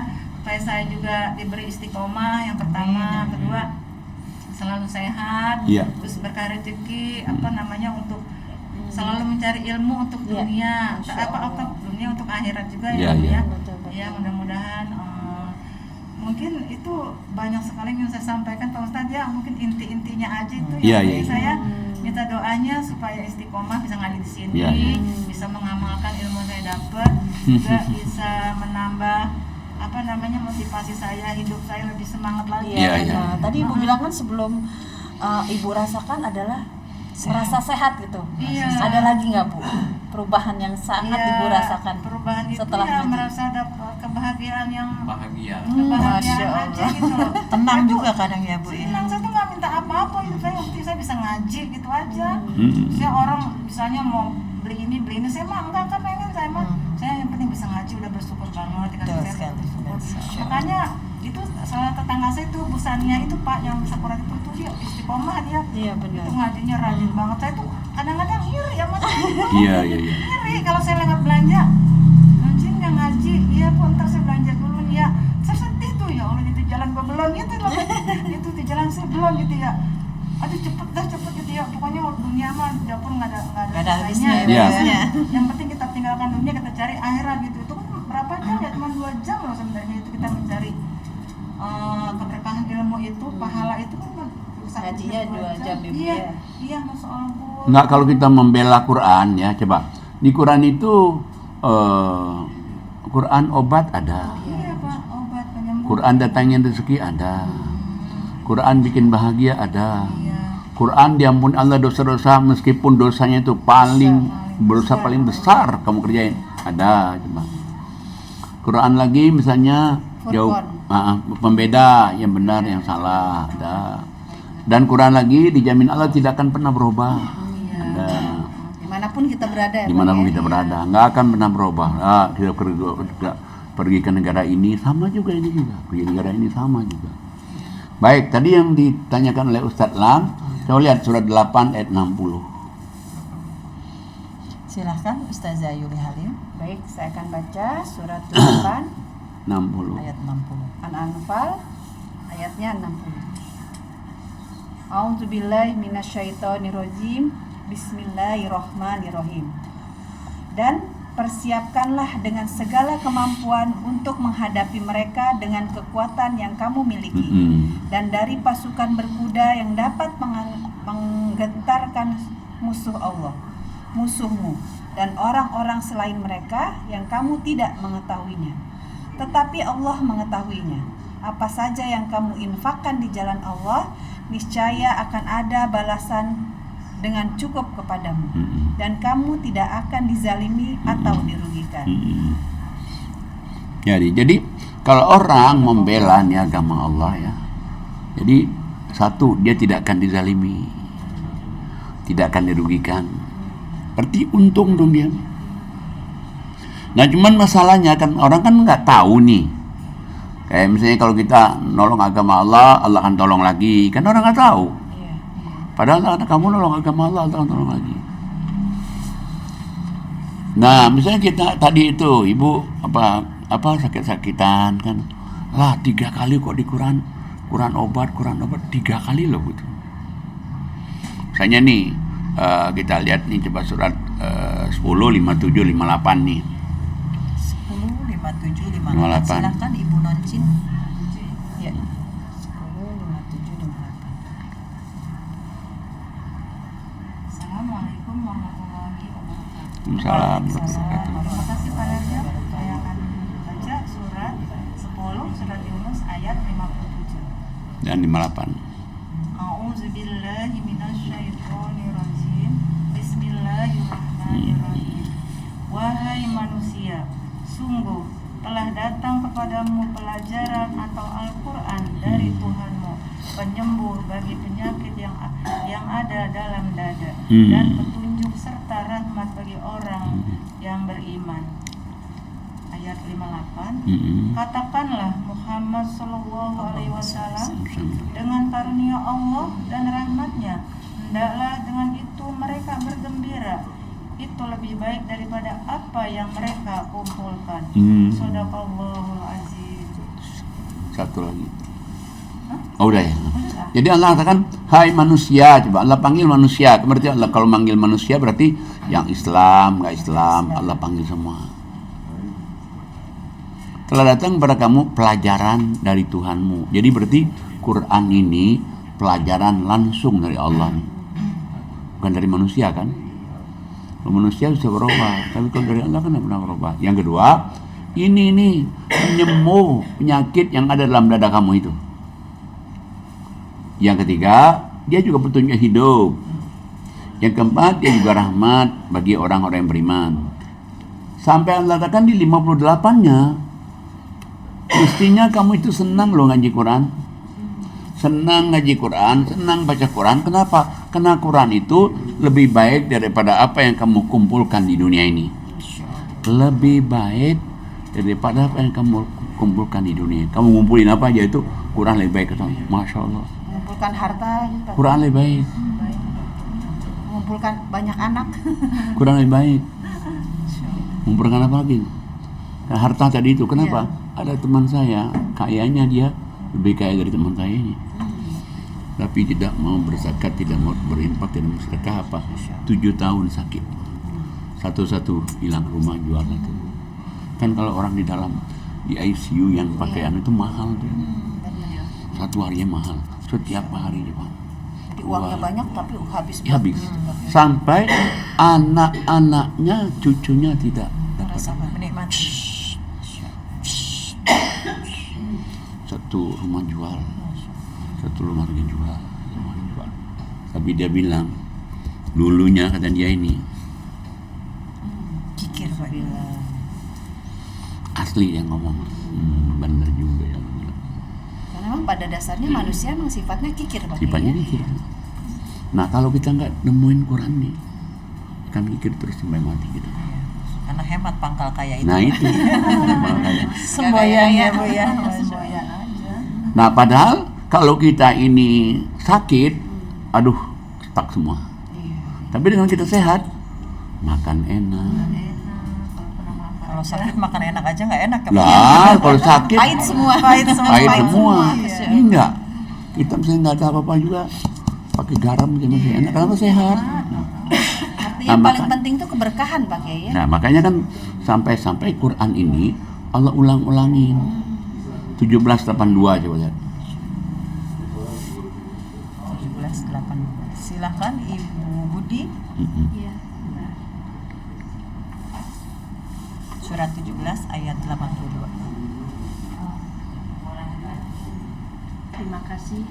supaya saya juga diberi istiqomah yang pertama, kedua selalu sehat, Iya. terus berkah rezeki untuk selalu mencari ilmu untuk Iya. dunia, Masya Allah. untuk dunia, untuk akhirat juga Iya, ya Bu iya. ya. Betul. Ya mudah-mudahan mungkin itu banyak sekali yang saya sampaikan Pak Ustadz ya, mungkin inti-intinya aja itu Iya, yang iya. saya minta doanya supaya istiqomah bisa ngaji di sini, Iya, iya. bisa mengamalkan ilmu saya dapat, juga bisa menambah motivasi saya, hidup saya lebih semangat lagi. Iya, iya. Nah, tadi Ibu bilang kan sebelum Ibu rasakan adalah merasa sehat gitu. Iya. Ada lagi nggak Bu perubahan yang sangat Ya, Ibu rasakan perubahan itu setelah ya ngaji? merasa dapat kebahagiaan yang Bahagia. kebahagiaan Masya aja Allah. gitu loh. Tenang Saya tuh juga kadang ya Bu ya. senang, saya tuh nggak minta apa-apa, itu saya yang penting saya bisa ngaji gitu aja. Hmm. Saya orang misalnya mau beli ini saya mah enggak kan pengen saya mah saya yang penting bisa ngaji udah bersyukur banget dikasih Betul saya sekali. bersyukur. Masya Makanya itu salah tetangga saya itu Bu Sania itu Pak yang Sakurat itu dia istiqomah dia. Iya benar. Itu ngajinya rajin banget. Saya tuh kadang-kadang iri ya Mas. Iya. Iri kalau saya lewat belanja ngaji nggak ngaji, iya Bu ntar saya belanja dulu nih ya. Saya sedih tuh ya Allah itu jalan gua belum gitu loh. Itu di jalan saya belum gitu ya. Aduh cepet gitu ya. Pokoknya dunia mah dapur nggak ada habisnya. Iya. Habisnya. Yang penting kita tinggalkan dunia, kita cari akhirat gitu. Itu kan berapa jam ya? Cuma 2 jam loh sebenarnya itu kita mencari keberkahan ilmu itu, pahala itu kan Ngajinya 2 jam, Ibu, Iya, ya. iya Masya Allah Bu. Nggak, kalau kita membela Quran ya, coba di Quran itu Quran obat ada, Iya Pak, obat penyembuh. Quran datangin rezeki ada, Quran bikin bahagia ada, Iya. Quran diampuni Allah dosa-dosa meskipun dosanya itu dosa paling besar kamu kerjain ada. Coba Quran lagi misalnya jauh pembeda yang benar yang salah ada, dan Quran lagi dijamin Allah tidak akan pernah berubah ada. Dimanapun kita berada ya, Dimanapun Pak, ya? kita berada nggak akan pernah berubah. Kita pergi ke negara ini sama juga, ini juga pergi negara ini sama juga. Baik, tadi yang ditanyakan oleh Ustadz Lam, coba lihat surat 8 ayat 60. Silahkan Ustazah Yuli Halim. Baik, saya akan baca surat 8 60. Ayat 60. An-Anfal ayatnya 60. A'udzubillahi minasyaitonirrajim. Bismillahirrahmanirrahim. Dan persiapkanlah dengan segala kemampuan untuk menghadapi mereka dengan kekuatan yang kamu miliki, dan dari pasukan berkuda yang dapat menggentarkan musuhmu, dan orang-orang selain mereka yang kamu tidak mengetahuinya. Tetapi Allah mengetahuinya. Apa saja yang kamu infakkan di jalan Allah, niscaya akan ada balasan dengan cukup kepadamu, dan kamu tidak akan dizalimi atau dirugikan. Jadi kalau orang membela nih agama Allah ya, jadi satu, dia tidak akan dizalimi, tidak akan dirugikan, berarti untung dong dia. Nah cuman masalahnya kan orang kan nggak tahu nih, kayak misalnya kalau kita nolong agama Allah, Allah akan tolong lagi, kan orang nggak tahu. Padahal kamu nolong agama Allah, Allah akan tolong lagi. Nah misalnya kita tadi itu ibu apa sakit-sakitan kan, lah 3 kali kok di Quran obat 3 kali loh gitu. Misalnya nih kita lihat nih coba surat 10, 57, 58 nih. 10, 57, 58. 58. Silahkan Ibu Noncin. Ya. 10, 57, 58. Assalamualaikum warahmatullahi wabarakatuh. Salam. Terima kasih Pak Raja. Saya akan baca surat 10 surat Yunus ayat 57. Dan 58. A'udzubillahi minasyaitonirrajim. Bismillahirrahmanirrahim. Wahai manusia, sungguh telah datang kepadamu pelajaran atau Al-Quran dari Tuhanmu, penyembuh bagi penyakit yang ada dalam dada, dan petunjuk serta rahmat bagi orang yang beriman. Ayat 58. Katakanlah Muhammad sallallahu alaihi wasallam, dengan karunia Allah dan rahmatnya hendaklah dengan itu mereka bergembira. Itu lebih baik daripada apa yang mereka kumpulkan. Shadaqallahul azim. Satu lagi. Oh udah ya. Jadi Allah katakan, hai manusia, coba Allah panggil manusia. Berarti Allah kalau manggil manusia berarti yang Islam, nggak Islam, Allah panggil semua. Telah datang kepada kamu pelajaran dari Tuhanmu. Jadi berarti Quran ini pelajaran langsung dari Allah, bukan dari manusia kan? Kalau manusia bisa berubah, tapi kalau dari Allah kan tidak pernah berubah. Yang kedua, ini penyembuh penyakit yang ada dalam dada kamu itu. Yang ketiga, dia juga petunjuk hidup. Yang keempat, dia juga rahmat bagi orang-orang yang beriman. Sampai Allah katakan di 58-nya, mestinya kamu itu senang loh ngaji Quran. Senang ngaji Quran, senang baca Quran. Kenapa? Karena Quran itu lebih baik daripada apa yang kamu kumpulkan di dunia ini. Lebih baik daripada apa yang kamu kumpulkan di dunia. Kamu ngumpulin apa aja itu Quran lebih baik. Masya Allah. Mengumpulkan harta gitu. Quran lebih baik. Mengumpulkan banyak anak. Quran lebih baik. Mengumpulkan apa lagi? Karena harta tadi itu. Kenapa? Ada teman saya, kayanya dia lebih kaya dari teman saya ini. Tapi tidak mau berzakat, tidak mau berinfak, tidak mau sedekah apa. 7 tahun sakit. Satu-satu hilang rumah, jual satu. Kan kalau orang di dalam di ICU yang pakaian itu mahal tuh. Satu harinya mahal. Setiap hari Pak. Jadi uangnya banyak tapi habis. Habis. Sampai anak-anaknya, cucunya tidak dapat Menikmati. satu rumah jual, satu rumah lagi jual. Tapi dia bilang dulunya kata dia ini Kikir Pak. asli yang ngomong. Bener juga ya. Karena memang pada dasarnya manusia memang sifatnya kikir Pak. Sifatnya kikir. Nah kalau kita nggak nemuin Quran nih, kan kikir terus sampai mati kita. Karena hemat pangkal kaya itu. Nah itu. Semboyan ya Bu ya. Semboyan aja. Nah padahal kalau kita ini sakit, aduh stuck semua. Tapi dengan kita sehat, makan enak. Kalau sakit makan enak aja nggak enak ya Pak? Lah kalau sakit Pahit semua. Pahit semua. pahit semua. Iya. Enggak. Kita misalnya nggak ada apa-apa juga, pakai garam aja masih enak karena sehat. Artinya Nah, paling penting itu keberkahan Pak Kiai ya. Nah makanya kan sampai Quran ini Allah ulang-ulangin. 1782 coba lihat. 17:8. Silahkan Ibu Budi. Iya. Surat 17 ayat 82. Terima kasih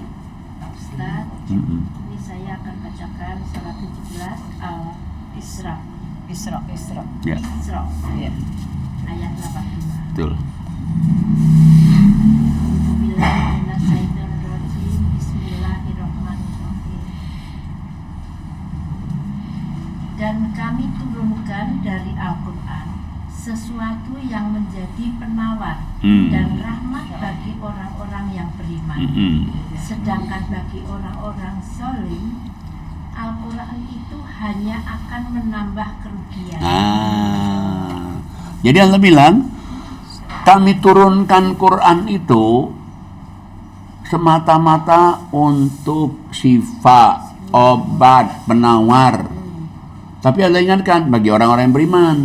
Pak Ustadz. Ini saya akan bacakan surat 17 Al-Isra. Isra. Ya, Isra Iya. ayat 82. betul. Bismillahirrahmanirrahim. Dan kami turunkan dari Al-Quran sesuatu yang menjadi penawar dan rahmat bagi orang-orang yang beriman. Sedangkan bagi orang-orang zalim, Al-Quran itu hanya akan menambah kerugian. Jadi Allah bilang, kami turunkan Quran itu semata-mata untuk syifa, obat, penawar. Tapi Allah ingatkan bagi orang-orang yang beriman.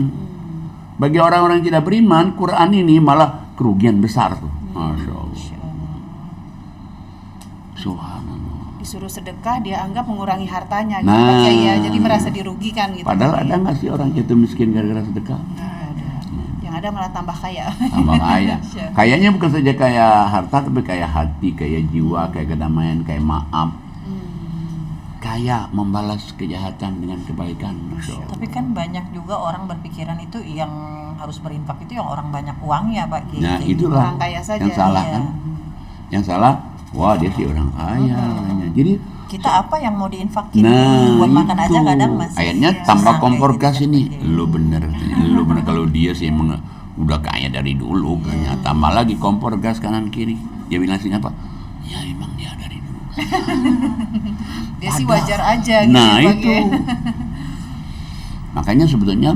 Bagi orang-orang yang tidak beriman, Quran ini malah kerugian besar tuh. Masya Allah. Subhanallah. Disuruh sedekah dia anggap mengurangi hartanya gitu Nah. Pak Kiai ya. Jadi merasa dirugikan gitu. Padahal Pak ada Kiai. nggak sih orang jatuh miskin gara-gara sedekah? Nggak ada. Yang ada malah tambah kaya. Tambah kaya. Kayaknya bukan saja kayak harta, tapi kayak hati, kayak jiwa, kayak kedamaian, kayak maaf. Kayak membalas kejahatan dengan kebaikan. Masya Allah. Tapi kan banyak juga orang berpikiran itu yang harus berinfak itu yang orang banyak uangnya Pak Kiai. Nah itulah Orang kaya saja, yang salah iya. kan. Yang salah, wah dia sih orang kaya. Katanya. Jadi Kita apa yang mau diinfakin? nah Buat makan aja itu. kadang masih. Akhirnya susah tambah kayak kompor gitu, gas ini. Pak Kiai. Lu bener katanya. Lu bener kalau dia sih emang udah kaya dari dulu katanya. Tambah lagi kompor gas kanan kiri. Dia bilang sih apa? Ya emang dia dari dulu. Dia sih wajar aja gitu Nah ya, Pak itu. Kiai. Makanya sebetulnya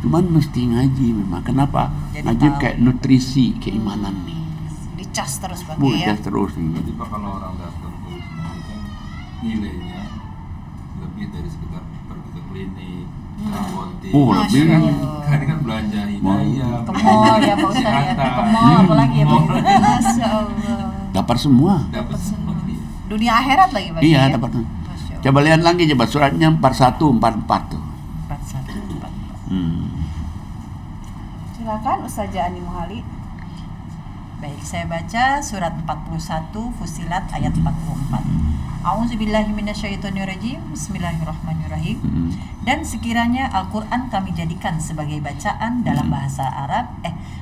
cuman mesti ngaji memang. Kenapa? Jadi Ngaji tahu. kayak nutrisi keimanan nih. Dicas terus Pak Kiai ya. Bukan terus nih. Jadi Pak kalau orang datang ke Wisma itu kan nilainya lebih dari sekedar pergi ke klinik, apotek. Oh, lebih. Karena kan belanja hidayah, Ke mall ya Pak Ustadz ya. Ke mall apalagi ya Pak Ustadz. Masya Allah. Dapat semua. dapat semua dia. Dunia akhirat lagi Pak Kiai. Iya, ya. dapat. Masya Allah. Coba lihat lagi coba suratnya 4144 tuh. 4144. Silakan Ustazah Ani Muhali. Baik, saya baca surat 41 Fusilat ayat 44. A'udzubillahi minasyaitonirrajim. Bismillahirrahmanirrahim. Dan sekiranya Al-Qur'an kami jadikan sebagai bacaan dalam bahasa Arab,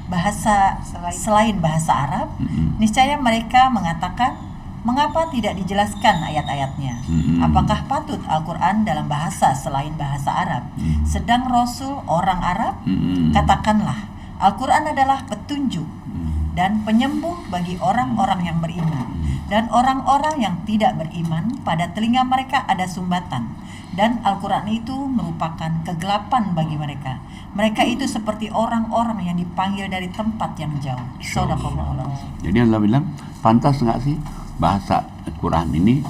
bahasa selain bahasa Arab, niscaya mereka mengatakan, mengapa tidak dijelaskan ayat-ayatnya? Apakah patut Al-Qur'an dalam bahasa selain bahasa Arab? Sedang Rasul orang Arab? Katakanlah, Al-Qur'an adalah petunjuk dan penyembuh bagi orang-orang yang beriman. Dan orang-orang yang tidak beriman, pada telinga mereka ada sumbatan. Dan Al-Quran itu merupakan kegelapan bagi mereka. Mereka itu seperti orang-orang yang dipanggil dari tempat yang jauh. Shadaqallahu. Jadi Allah bilang, pantas nggak sih bahasa Al-Quran ini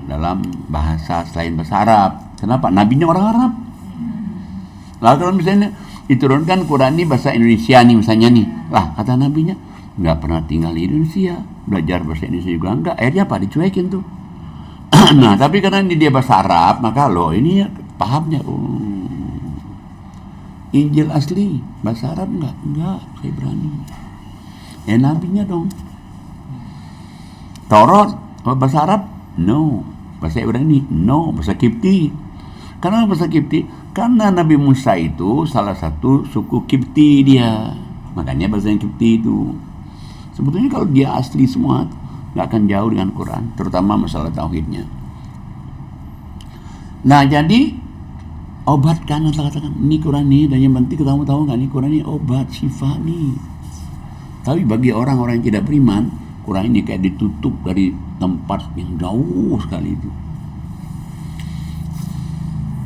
dalam bahasa selain bahasa Arab? Kenapa? Nabinya orang Arab. Lalu kalau misalnya diturunkan Quran ini bahasa Indonesia nih misalnya nih, lah kata nabinya nggak pernah tinggal di Indonesia, belajar bahasa Indonesia juga enggak, akhirnya apa? Dicuekin tuh. Nah, tapi karena ini dia bahasa Arab, maka lo ini pahamnya, Injil asli bahasa Arab enggak, saya berani. Nabinya dong. Taurat bahasa Arab? No. Bahasa Ibrani? No. Bahasa Kipti. Karena bahasa Kipti, karena Nabi Musa itu salah satu suku Kipti dia, makanya bahasa Kipti itu. Sebetulnya kalau dia asli semua nggak akan jauh dengan Quran, terutama masalah tauhidnya. Nah, jadi obat kan Allah katakan ini Quran nih, dan yang penting kamu tahu nggak nih Quran ini obat syifa nih. Tapi bagi orang-orang yang tidak beriman, Quran ini kayak ditutup dari tempat yang jauh sekali itu.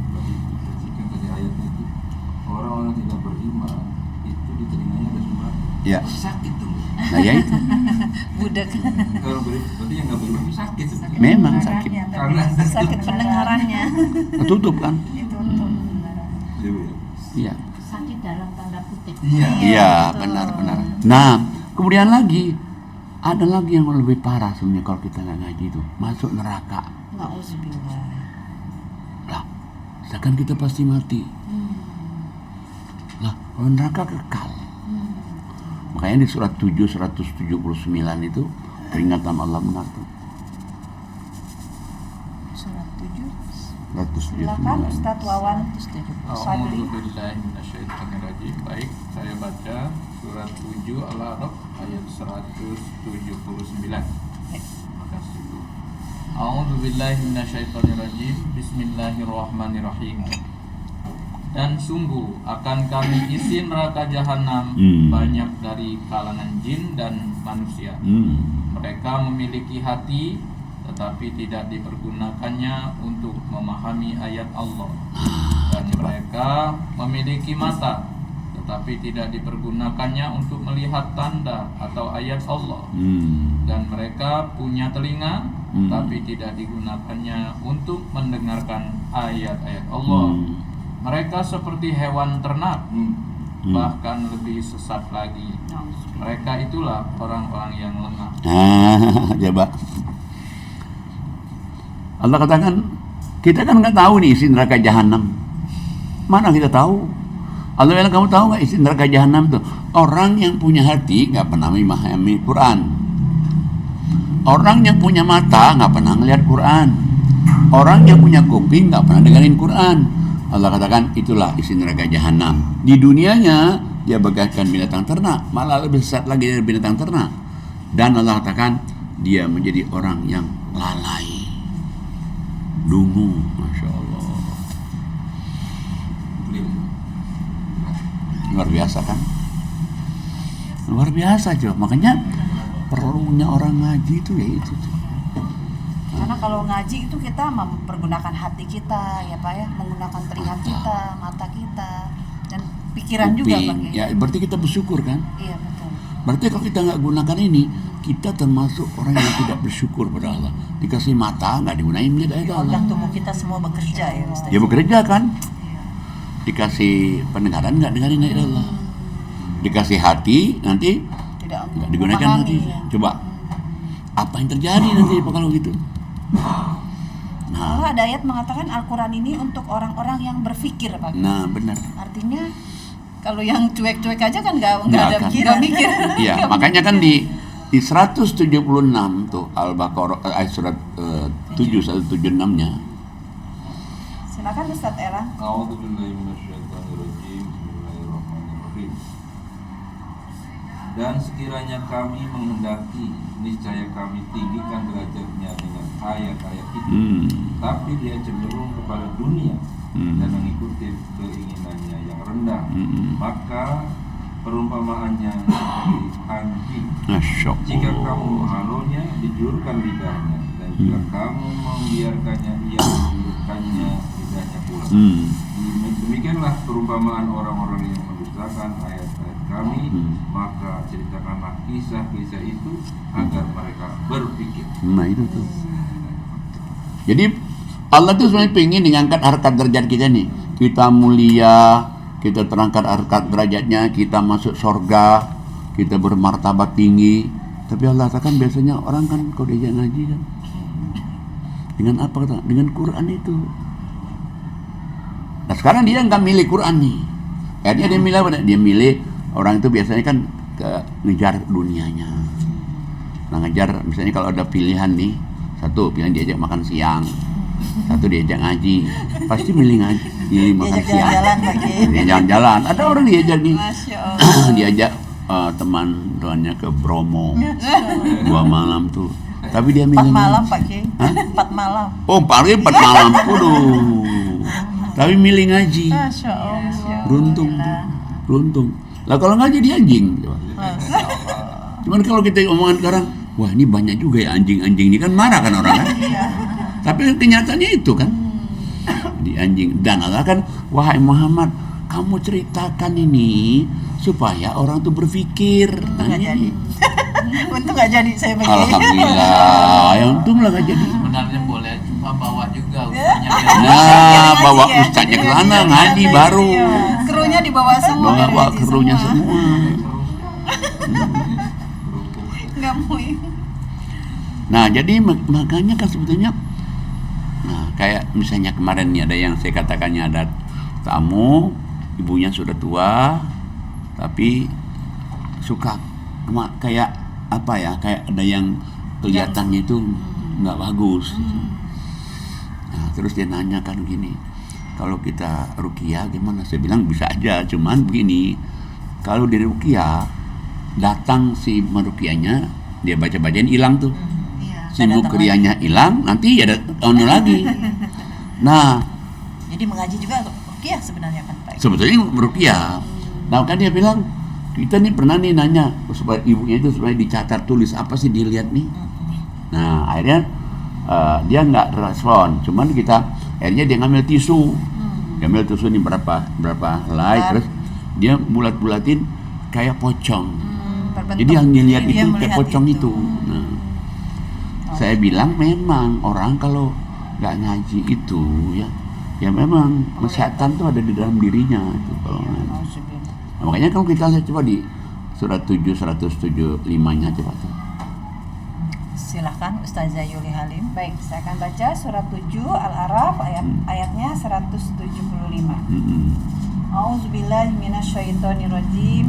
Perhatikan tadi ayatnya itu, orang-orang tidak beriman itu di telinganya ada sumbatan. Ya. Sakit tuh. Nah ya itu. Budak. Kalau berarti yang nggak beriman sakit sebetulnya. Memang sakit. Karena Sakit pendengarannya. Tutup kan? Iya. Sakit dalam tanda kutip. Iya, benar-benar. Nah, kemudian lagi ada lagi yang lebih parah sebenarnya kalau kita nggak ngaji itu, masuk neraka. Nauzubillah. Lah, sedangkan kita pasti mati. Lah, kalau neraka kekal. Makanya di surat 7 179 itu peringatan Allah benar tuh. Surat 7. 179. Silakan Ustaz Wawan. A'udzubillahi minasyaitonirrajim. Baik, saya baca surat 7 Al-A'raf ayat 179. Terima kasih. A'udzubillahi minasyaitonirrajim. Bismillahirrahmanirrahim. Dan sungguh akan kami isi neraka jahanam banyak dari kalangan jin dan manusia. Mereka memiliki hati tetapi tidak dipergunakannya untuk memahami ayat Allah. Dan mereka memiliki mata tetapi tidak dipergunakannya untuk melihat tanda atau ayat Allah. Dan mereka punya telinga tapi tidak digunakannya untuk mendengarkan ayat-ayat Allah. Mereka seperti hewan ternak, bahkan lebih sesat lagi. Mereka itulah orang-orang yang lengah. Coba. Allah katakan, kita kan nggak tahu nih isi neraka jahanam. Mana kita tahu? Allah bilang, kamu tahu nggak isi neraka jahanam tuh? Orang yang punya hati nggak pernah memahami Quran. Orang yang punya mata nggak pernah ngelihat Quran. Orang yang punya kuping nggak pernah dengerin Quran. Allah katakan itulah isi neraka jahanam. Di dunianya dia bagaikan binatang ternak, malah lebih sesat lagi dari binatang ternak. Dan Allah katakan dia menjadi orang yang lalai, dungu, masya Allah. Luar biasa kan? Luar biasa coba. Makanya perlunya orang ngaji itu ya itu. Karena kalau ngaji itu kita mempergunakan hati kita, ya Pak ya, menggunakan telinga kita, mata kita, dan pikiran juga Pak ya. Berarti kita bersyukur kan? Iya betul. Berarti kalau kita nggak gunakan ini, kita termasuk orang yang tidak bersyukur pada Allah. Dikasih mata nggak digunain melihat ayat Allah. Organ tubuh kita semua bekerja ya Ustaz. Dia bekerja kan? Dikasih pendengaran nggak dengerin ayat Allah. Dikasih hati nanti nggak digunakan hati. Coba apa yang terjadi nanti kalau gitu? Nah, ada ayat mengatakan Al-Quran ini untuk orang-orang yang berpikir Pak. Nah benar. Artinya kalau yang cuek-cuek aja kan nggak ada mikir. Iya, makanya kan di di 176 tuh Al-Baqarah ayat surat 176-nya. Silakan Ustaz Era. A'udzubillahi minasyaitonirrajim. Bismillahirrahmanirrahim. Dan sekiranya kami menghendaki, niscaya kami tinggikan derajatnya dengan ayat-ayat itu. Tapi dia cenderung kepada dunia dan mengikuti keinginannya yang rendah. Maka perumpamaannya seperti anjing. Jika kamu menghalaunya, dijulurkan lidahnya, dan jika kamu membiarkannya, ia menjulurkannya lidahnya pula. Demikianlah perumpamaan orang-orang yang mendustakan ayat-ayat kami. Maka ceritakanlah kisah-kisah itu agar mereka berpikir. Nah itu tuh. Jadi Allah tuh sebenarnya pengen mengangkat harkat derajat kita nih. Kita mulia, kita terangkat harkat derajatnya, kita masuk surga, kita bermartabat tinggi. Tapi Allah katakan biasanya orang kan kalau diajak ngaji kan dengan apa kata? Dengan Quran itu. Nah sekarang dia nggak milih Quran nih. Akhirnya dia milih apa? Dia milih orang itu biasanya kan ngejar dunianya. Nah ngejar misalnya kalau ada pilihan nih, satu pilihan diajak makan siang, satu diajak ngaji, pasti milih ngaji, makan siang. Dia jalan-jalan. Ada orang diajak nih, diajak teman tuannya ke Bromo, 2 malam tuh. Tapi dia milih 4 malam Pak Kiai. 4 malam. Oh, 4 malam. Waduh. Tapi milih ngaji. Masya Allah. Beruntung. Lah kalau ngaji dia anjing. Cuman kalau kita omongan sekarang, wah ini banyak juga ya anjing-anjing ini, kan marah kan orang kan. Tapi kenyataannya itu kan di anjing. Dan Allah kan, wahai Muhammad, kamu ceritakan ini supaya orang tuh berpikir. Untung nggak jadi. Untung nggak jadi saya begini. Alhamdulillah, ya untung lah nggak jadi. Sebenarnya boleh, cuma bawa juga ustaznya. Nah, bawa ustaznya ke sana ngaji baru. Krunya dibawa semua. Bawa krunya semua. Nggak mau. Nah, jadi makanya kan sebetulnya, nah kayak misalnya kemarin nih ada yang saya katakannya ada tamu, ibunya sudah tua, tapi suka kayak apa ya, kayak ada yang kelihatannya itu nggak bagus. Nah, terus dia nanya kan gini, kalau kita ruqyah gimana? Saya bilang bisa aja, cuman begini, kalau di ruqyah datang si meruqyahnya, dia baca-bacain hilang tuh. Si mukriahnya hilang, nanti ada ono lagi. Nah, jadi mengaji juga ruqyah sebenarnya kan Pak. Sebetulnya ruqyah. Nah, kan dia bilang, kita nih pernah nih nanya supaya ibunya itu supaya dicatat tulis apa sih dilihat nih. Nah, akhirnya dia nggak respon, cuman akhirnya dia ngambil tisu. Dia ambil tisu ini berapa helai, terus dia bulat-bulatin kayak pocong. Jadi yang dilihat itu kayak pocong itu. Nah, saya bilang memang orang kalau nggak ngaji itu ya memang setan tuh ada di dalam dirinya itu kalau ngaji. Nah, makanya kalau kita lihat coba di surat 7 175-nya coba tuh. Silahkan Ustazah Yuli Halim. Baik, saya akan baca surat 7 Al-A'raf ayatnya 175. A'udzubillahi minasyaitonirrajim.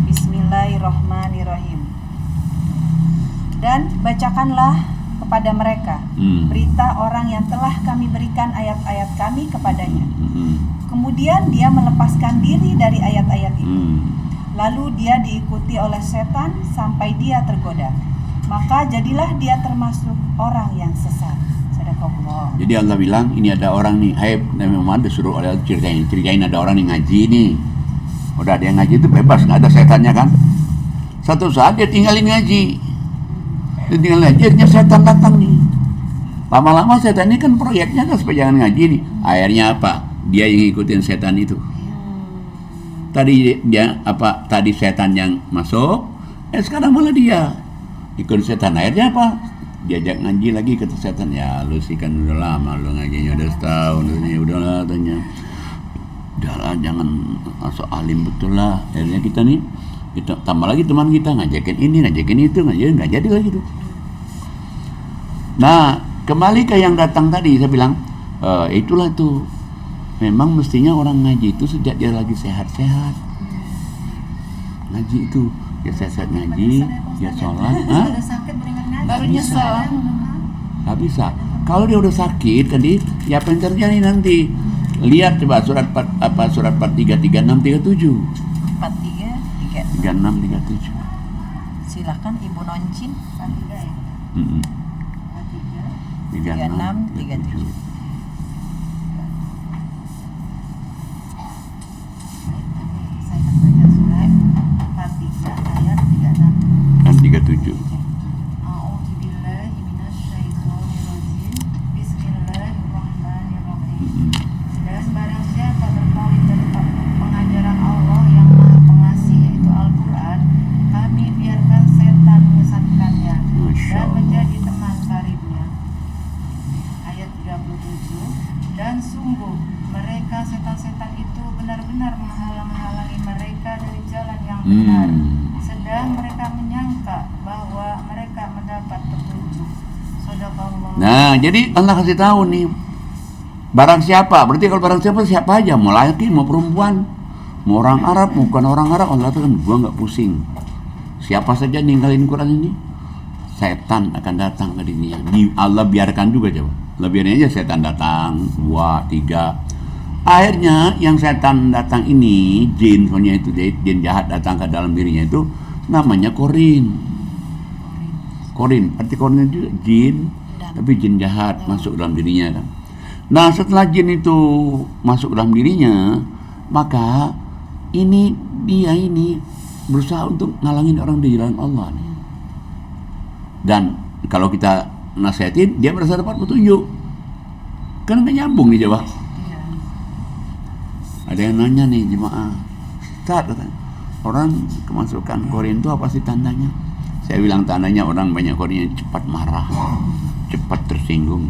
Bismillahirrahmanirrahim. Dan bacakanlah kepada mereka berita orang yang telah kami berikan ayat-ayat kami kepadanya. Kemudian dia melepaskan diri dari ayat-ayat itu. Lalu dia diikuti oleh setan sampai dia tergoda. Maka jadilah dia termasuk orang yang sesat. Sadaqallah. Jadi Allah bilang, ini ada orang nih, hai Nabi Muhammad disuruh oleh ceritain ada orang yang ngaji nih. Udah dia ngaji itu bebas, nggak ada setannya kan. Satu saat dia tinggalin ngaji. Dia tinggalin ngaji, akhirnya setan datang nih. Lama-lama setan ini kan proyeknya kan supaya jangan ngaji nih. Akhirnya apa? Dia yang ngikutin setan itu. Tadi setan yang masuk, sekarang malah dia ikut setan. Akhirnya apa? Diajak ngaji lagi kata setan, ya lu sih kan udah lama lu ngajinya udah setahun, udahlah tanya. Udahlah jangan masuk alim betul lah. Akhirnya kita tambah lagi teman kita ngajakin ini, ngajakin itu, nggak jadi lagi tuh. Nah, kembali ke yang datang tadi, saya bilang itulah tuh. Memang mestinya orang ngaji itu sejak dia lagi sehat-sehat. Ngaji itu dia selesai ngaji, dia sholat, Udah sakit beringat ngaji. Baru nyesel. nggak bisa. Kalau dia udah sakit tadi, ya apa yang terjadi nanti? Lihat coba surat 43, 36, 37. 43, 36, 37. Silakan Ibu Noncin. 36, 37. Saya baca surat 43 ayat 36. Dan 37. A'udzubillahi minasyaitonirrajim. Bismillahirrahmanirrahim. Dan barang siapa berpaling dari pengajaran Allah yang Maha Pengasih yaitu Al-Qur'an, kami biarkan setan menyesatkannya Masya dan Allah. menjadi teman karibnya. Ayat 37. Dan sungguh mereka setan-setan itu benar-benar menghalang-halangi mereka dari jalan yang benar. Sedang mereka menyangka bahwa mereka mendapat petunjuk. Shadaqallah. Nah, jadi Allah kasih tahu nih, barang siapa, berarti kalau barang siapa aja, mau laki, mau perempuan, mau orang Arab, bukan orang Arab, Allah katakan, gua nggak pusing. Siapa saja ninggalin Quran ini, setan akan datang ke dunia. Allah biarkan juga coba. Allah biarin aja setan datang, 2, 3. Akhirnya yang setan datang ini, jin, soalnya itu jin jahat datang ke dalam dirinya itu namanya korin. Korin, arti korin itu jin, tapi jin jahat masuk dalam dirinya kan. Nah setelah jin itu masuk dalam dirinya, maka dia ini berusaha untuk ngalangin orang di jalan Allah nih. Dan kalau kita nasihatin, dia merasa dapat petunjuk. Kan nggak nyambung nih coba. Ada yang nanya nih jemaah, Ustaz, orang kemasukan korin itu apa sih tandanya? Saya bilang tandanya orang banyak korin yang cepat marah, cepat tersinggung,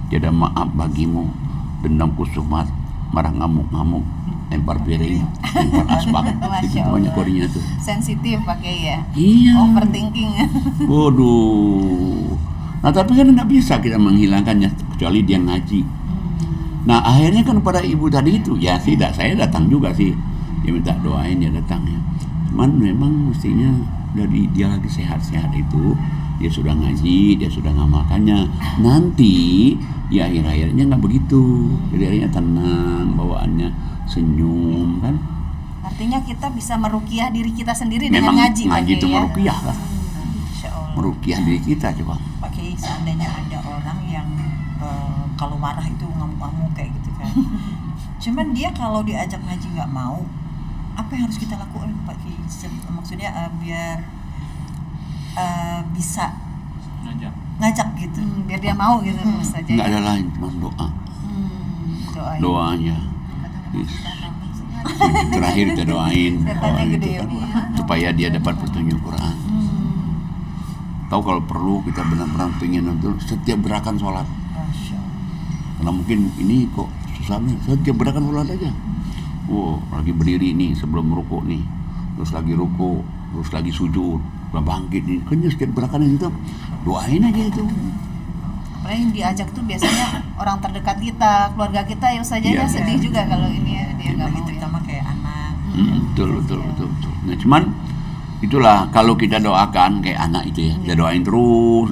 tiada maaf bagimu, dendam kusumat, marah ngamuk-ngamuk, lempar piring, lempar asbak. Itu banyak korinnya tuh. Sensitif pakai ya. Iya. Overthinking. Waduh. Nah tapi kan nggak bisa kita menghilangkannya kecuali dia ngaji. Nah akhirnya kan pada ibu tadi itu, ya tidak, saya datang juga sih. Dia minta doain, dia datang ya. Cuman memang mestinya dari dia lagi sehat-sehat itu, dia sudah ngaji, dia sudah ngamalkannya. Nanti ya akhir-akhirnya nggak begitu. Jadi akhirnya tenang, bawaannya senyum kan. Artinya kita bisa meruqyah diri kita sendiri Memang dengan ngaji. ngaji itu Pak Kiai, ya? meruqyah lah. Insya Allah. Meruqyah diri kita coba. Pak Kiai, seandainya ada orang yang kalau marah itu ngamuk-ngamuk kayak gitu kan. Cuman dia kalau diajak ngaji nggak mau, apa yang harus kita lakukan Pak Kiai? Maksudnya biar bisa ngajak gitu, Biar dia mau gitu saja. Nggak ada lain, cuma doa. doain. Doanya. Terakhir kita doain Setannya doa gede itu, ya. supaya dia dapat petunjuk Quran. Tahu kalau perlu kita benar-benar pengen untuk setiap gerakan sholat. Masya Allah. Karena mungkin ini kok susahnya setiap gerakan sholat aja. Lagi berdiri nih sebelum rukuk nih, terus lagi rukuk, terus lagi sujud, bangkit nih, kan setiap gerakan itu doain aja itu. Apalagi yang diajak tuh biasanya orang terdekat kita, keluarga kita yang sajanya Iya. sedih juga kalau ini ya, dia nggak mau. Terutama kayak anak. Betul. Nah cuman itulah kalau kita doakan kayak anak itu ya, kita doain terus.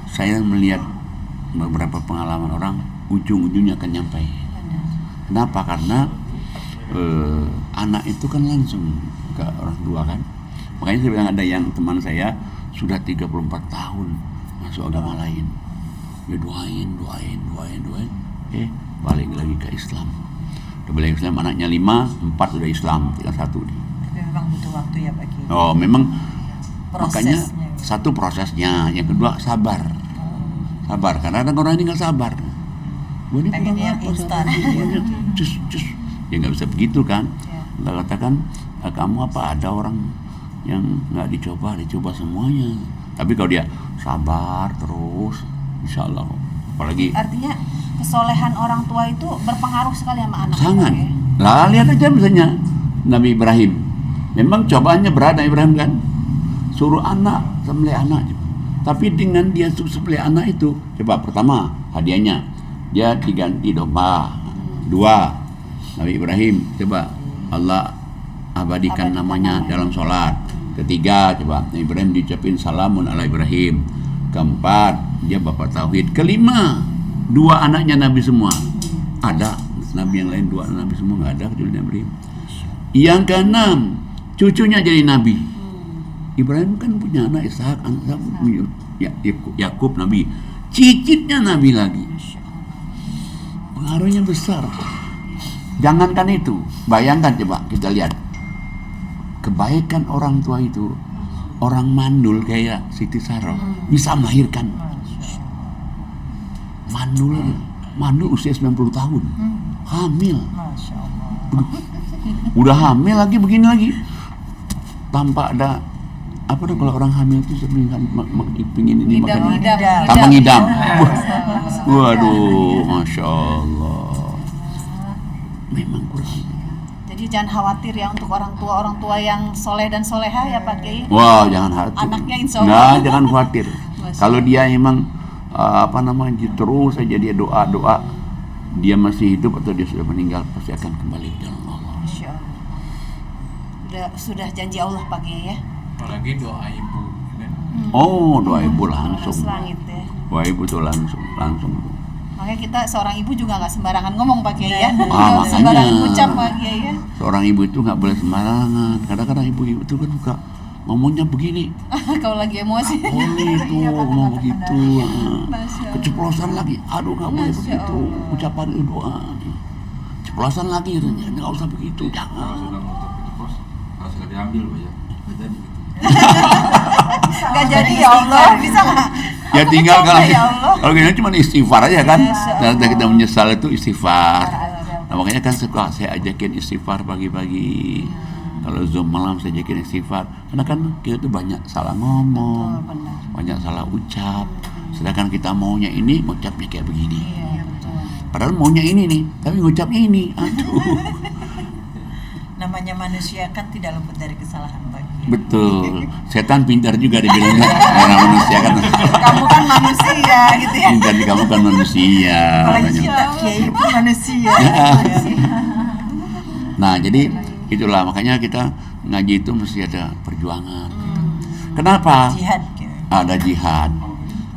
Saya melihat beberapa pengalaman orang ujung-ujungnya akan nyampe. Kenapa? Karena anak itu kan langsung ke orang tua kan. Makanya saya bilang ada yang teman saya sudah 34 tahun masuk agama lain. Dia doain. Balik lagi ke Islam. Udah balik ke Islam, anaknya 5, 4 sudah Islam, tinggal 1 nih. Tapi memang butuh waktu ya Pak Kiai. Oh, memang Prosesnya. makanya satu prosesnya, yang kedua sabar. Sabar, karena ada orang ini nggak sabar. Gua ini Pengen kurang yang apa, instan. sabar. Cus. Ya nggak bisa begitu kan. Ya. Allah katakan, kamu apa ada orang yang nggak dicoba semuanya. Tapi kalau dia sabar terus, insya Allah. Apalagi Artinya kesolehan orang tua itu berpengaruh sekali sama anak. sangat. Ya. Lah lihat aja misalnya Nabi Ibrahim. Memang cobaannya berat Nabi Ibrahim kan. Suruh anak sembelih anak. Tapi dengan dia sembelih anak itu, coba pertama hadiahnya dia diganti domba. 2, Nabi Ibrahim coba Allah abadikan namanya dalam sholat. Ketiga, coba Ibrahim diucapin salamun ala Ibrahim. Keempat, dia bapak tauhid. Kelima, 2 anaknya Nabi semua. Ada Nabi yang lain 2 Nabi semua nggak ada kecuali Nabi Ibrahim. Yang keenam, cucunya jadi Nabi. Ibrahim kan punya anak Ishak, Yakub Nabi. Cicitnya Nabi lagi. Pengaruhnya besar. Jangankan itu, bayangkan coba kita lihat kebaikan orang tua itu. Orang mandul kayak Siti Sarah bisa melahirkan. Mandul usia 90 tahun. Hamil. Udah hamil lagi begini lagi. Tanpa ada apa tuh kalau orang hamil itu sering pingin ini makan tanpa ngidam. Waduh, masya Allah. Memang kurang. Jadi jangan khawatir ya untuk orang tua yang soleh dan soleha ya Pak Kiai. Wah, jangan khawatir. Anaknya insya Allah. Nah, jangan khawatir. Kalau dia emang terus saja dia doa, dia masih hidup atau dia sudah meninggal pasti akan kembali ke dalam Allah. Masya Allah. Sudah janji Allah Pak Kiai ya. Apalagi doa ibu kan? Oh, doa ibu langsung. Langit ya. Doa ibu tuh langsung. Makanya kita seorang ibu juga nggak sembarangan ngomong Pak Kiai ya. Makanya Sembarangan ucap Pak Kiai ya. Seorang ibu itu nggak boleh sembarangan. Kadang-kadang ibu-ibu itu kan suka ngomongnya begini. Kalau lagi emosi. Boleh itu ngomong begitu. Keceplosan lagi. Aduh, nggak boleh begitu. Ucapan itu doa. Ceplosan lagi itu. Nggak usah begitu. Jangan. Kalau sudah ngucap keceplos, harus sudah diambil Pak ya. Nggak jadi gitu. Nggak jadi ya Allah. Bisa nggak? Ya tinggal kalau gini cuma istighfar aja kan. Dan kita menyesal itu istighfar. Nah, makanya kan suka saya ajakin istighfar pagi-pagi. Kalau Zoom malam saya ajakin istighfar. Karena kan kita tuh banyak salah ngomong, banyak salah ucap. Sedangkan kita maunya ini, ngucapnya kayak begini. Padahal maunya ini nih, tapi ngucapnya ini. Aduh. Namanya manusia kan tidak luput dari kesalahan Pak. Betul. Setan pintar juga dibilangnya. Orang manusia kan. Kamu kan manusia gitu ya. Pintar, kamu kan manusia. Apalagi kita Kiai pun manusia. Nah, jadi itulah makanya kita ngaji itu mesti ada perjuangan. Kenapa? Jihad. Ada jihad.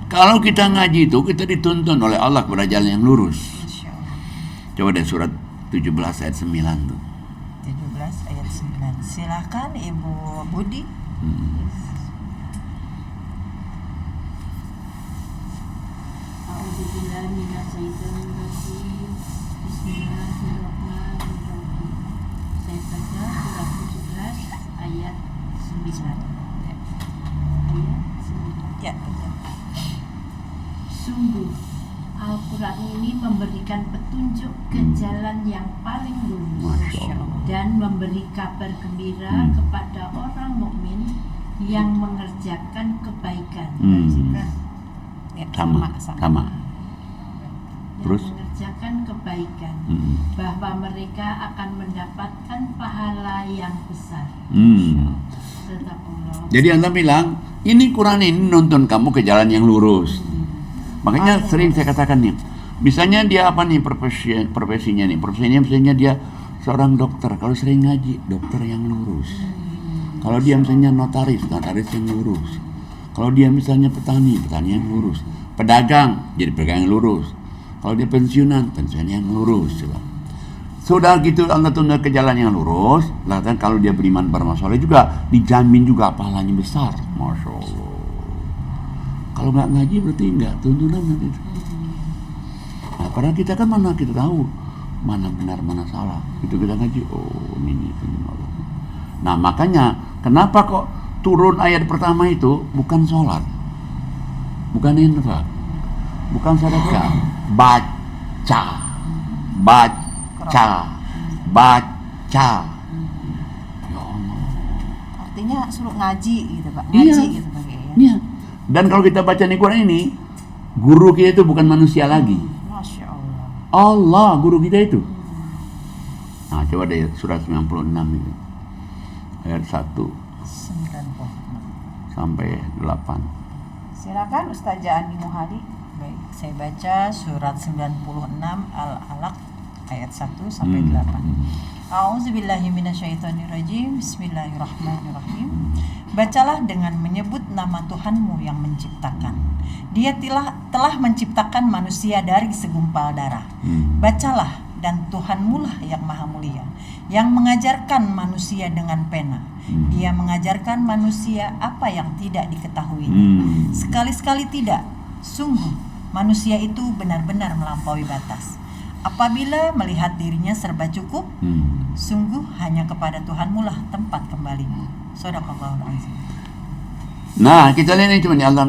Kalau kita ngaji itu kita dituntun oleh Allah kepada jalan yang lurus. Coba deh surat 17 ayat 9 tuh. 17 ayat 9. Silakan Ibu Budi. Bismillahirrahmanirrahim. Saya baca surat 17 ayat 9. Ya. Sungguh Al-Quran ini memberikan petunjuk ke jalan yang paling lurus dan memberi kabar gembira kepada orang mukmin yang mengerjakan kebaikan. Sama. Terus Mengerjakan kebaikan bahwa mereka akan mendapatkan pahala yang besar. Jadi Anda bilang ini Quran ini nonton kamu ke jalan yang lurus. Makanya sering saya katakan nih, misalnya dia apa nih profesinya misalnya dia seorang dokter. Kalau sering ngaji, dokter yang lurus. Kalau dia misalnya notaris yang lurus. Kalau dia misalnya petani yang lurus. Pedagang, jadi pedagang yang lurus. Kalau dia pensiunan yang lurus. Coba. Sudah gitu Anda tunda ke jalan yang lurus. Lalu kalau dia beriman bermasalah juga dijamin juga pahalanya besar. Masya Allah. Kalau nggak ngaji berarti nggak tuntunan nanti. Nah, karena kita kan mana kita tahu mana benar mana salah. Itu kita ngaji. Oh ini tuntunan Allah. Nah makanya kenapa kok turun ayat pertama itu bukan sholat, bukan infak, bukan sedekah, baca. Ya Allah. Artinya suruh ngaji gitu Pak. Ngaji gitu Pak. Iya. Dan kalau kita baca di Quran ini, guru kita itu bukan manusia lagi. Masya Allah. Allah guru kita itu. Nah, coba deh surat 96 itu. Ayat 1 sampai 8. Silakan Ustazah Ani Muhali. Baik, saya baca surat 96 Al-Alaq ayat 1 sampai 8. A'udzubillahi minasyaitonirrajim. Bismillahirrahmanirrahim. Bacalah dengan menyebut nama Tuhanmu yang menciptakan. Dia telah menciptakan manusia dari segumpal darah. Bacalah, dan Tuhanmu lah yang maha mulia, yang mengajarkan manusia dengan pena. Dia mengajarkan manusia apa yang tidak diketahuinya. Sekali-sekali tidak. Sungguh, manusia itu benar-benar melampaui batas. Apabila melihat dirinya serba cukup, sungguh hanya kepada Tuhanmu lah tempat kembalimu. Shadaqallahul azim. Nah, kita lihat ini cuma ni Allah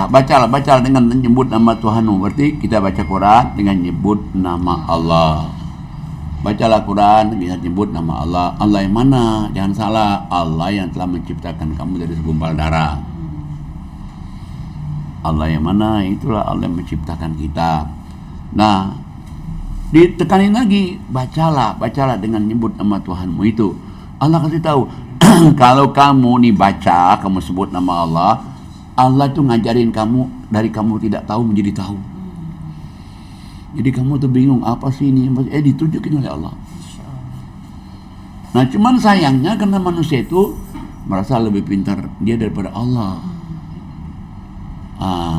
bacalah dengan menyebut nama Tuhanmu. Berarti kita baca Quran dengan menyebut nama Allah. Bacalah Quran dengan menyebut nama Allah. Allah yang mana? Jangan salah, Allah yang telah menciptakan kamu dari segumpal darah. Allah yang mana? Itulah Allah yang menciptakan kita. Nah, ditekanin lagi, bacalah dengan menyebut nama Tuhanmu itu. Allah kasih tahu, kalau kamu nih baca, kamu sebut nama Allah, Allah tuh ngajarin kamu dari kamu tidak tahu menjadi tahu. Jadi kamu tuh bingung apa sih ini? Ditunjukin oleh Allah. Nah, cuman sayangnya karena manusia itu merasa lebih pintar dia daripada Allah.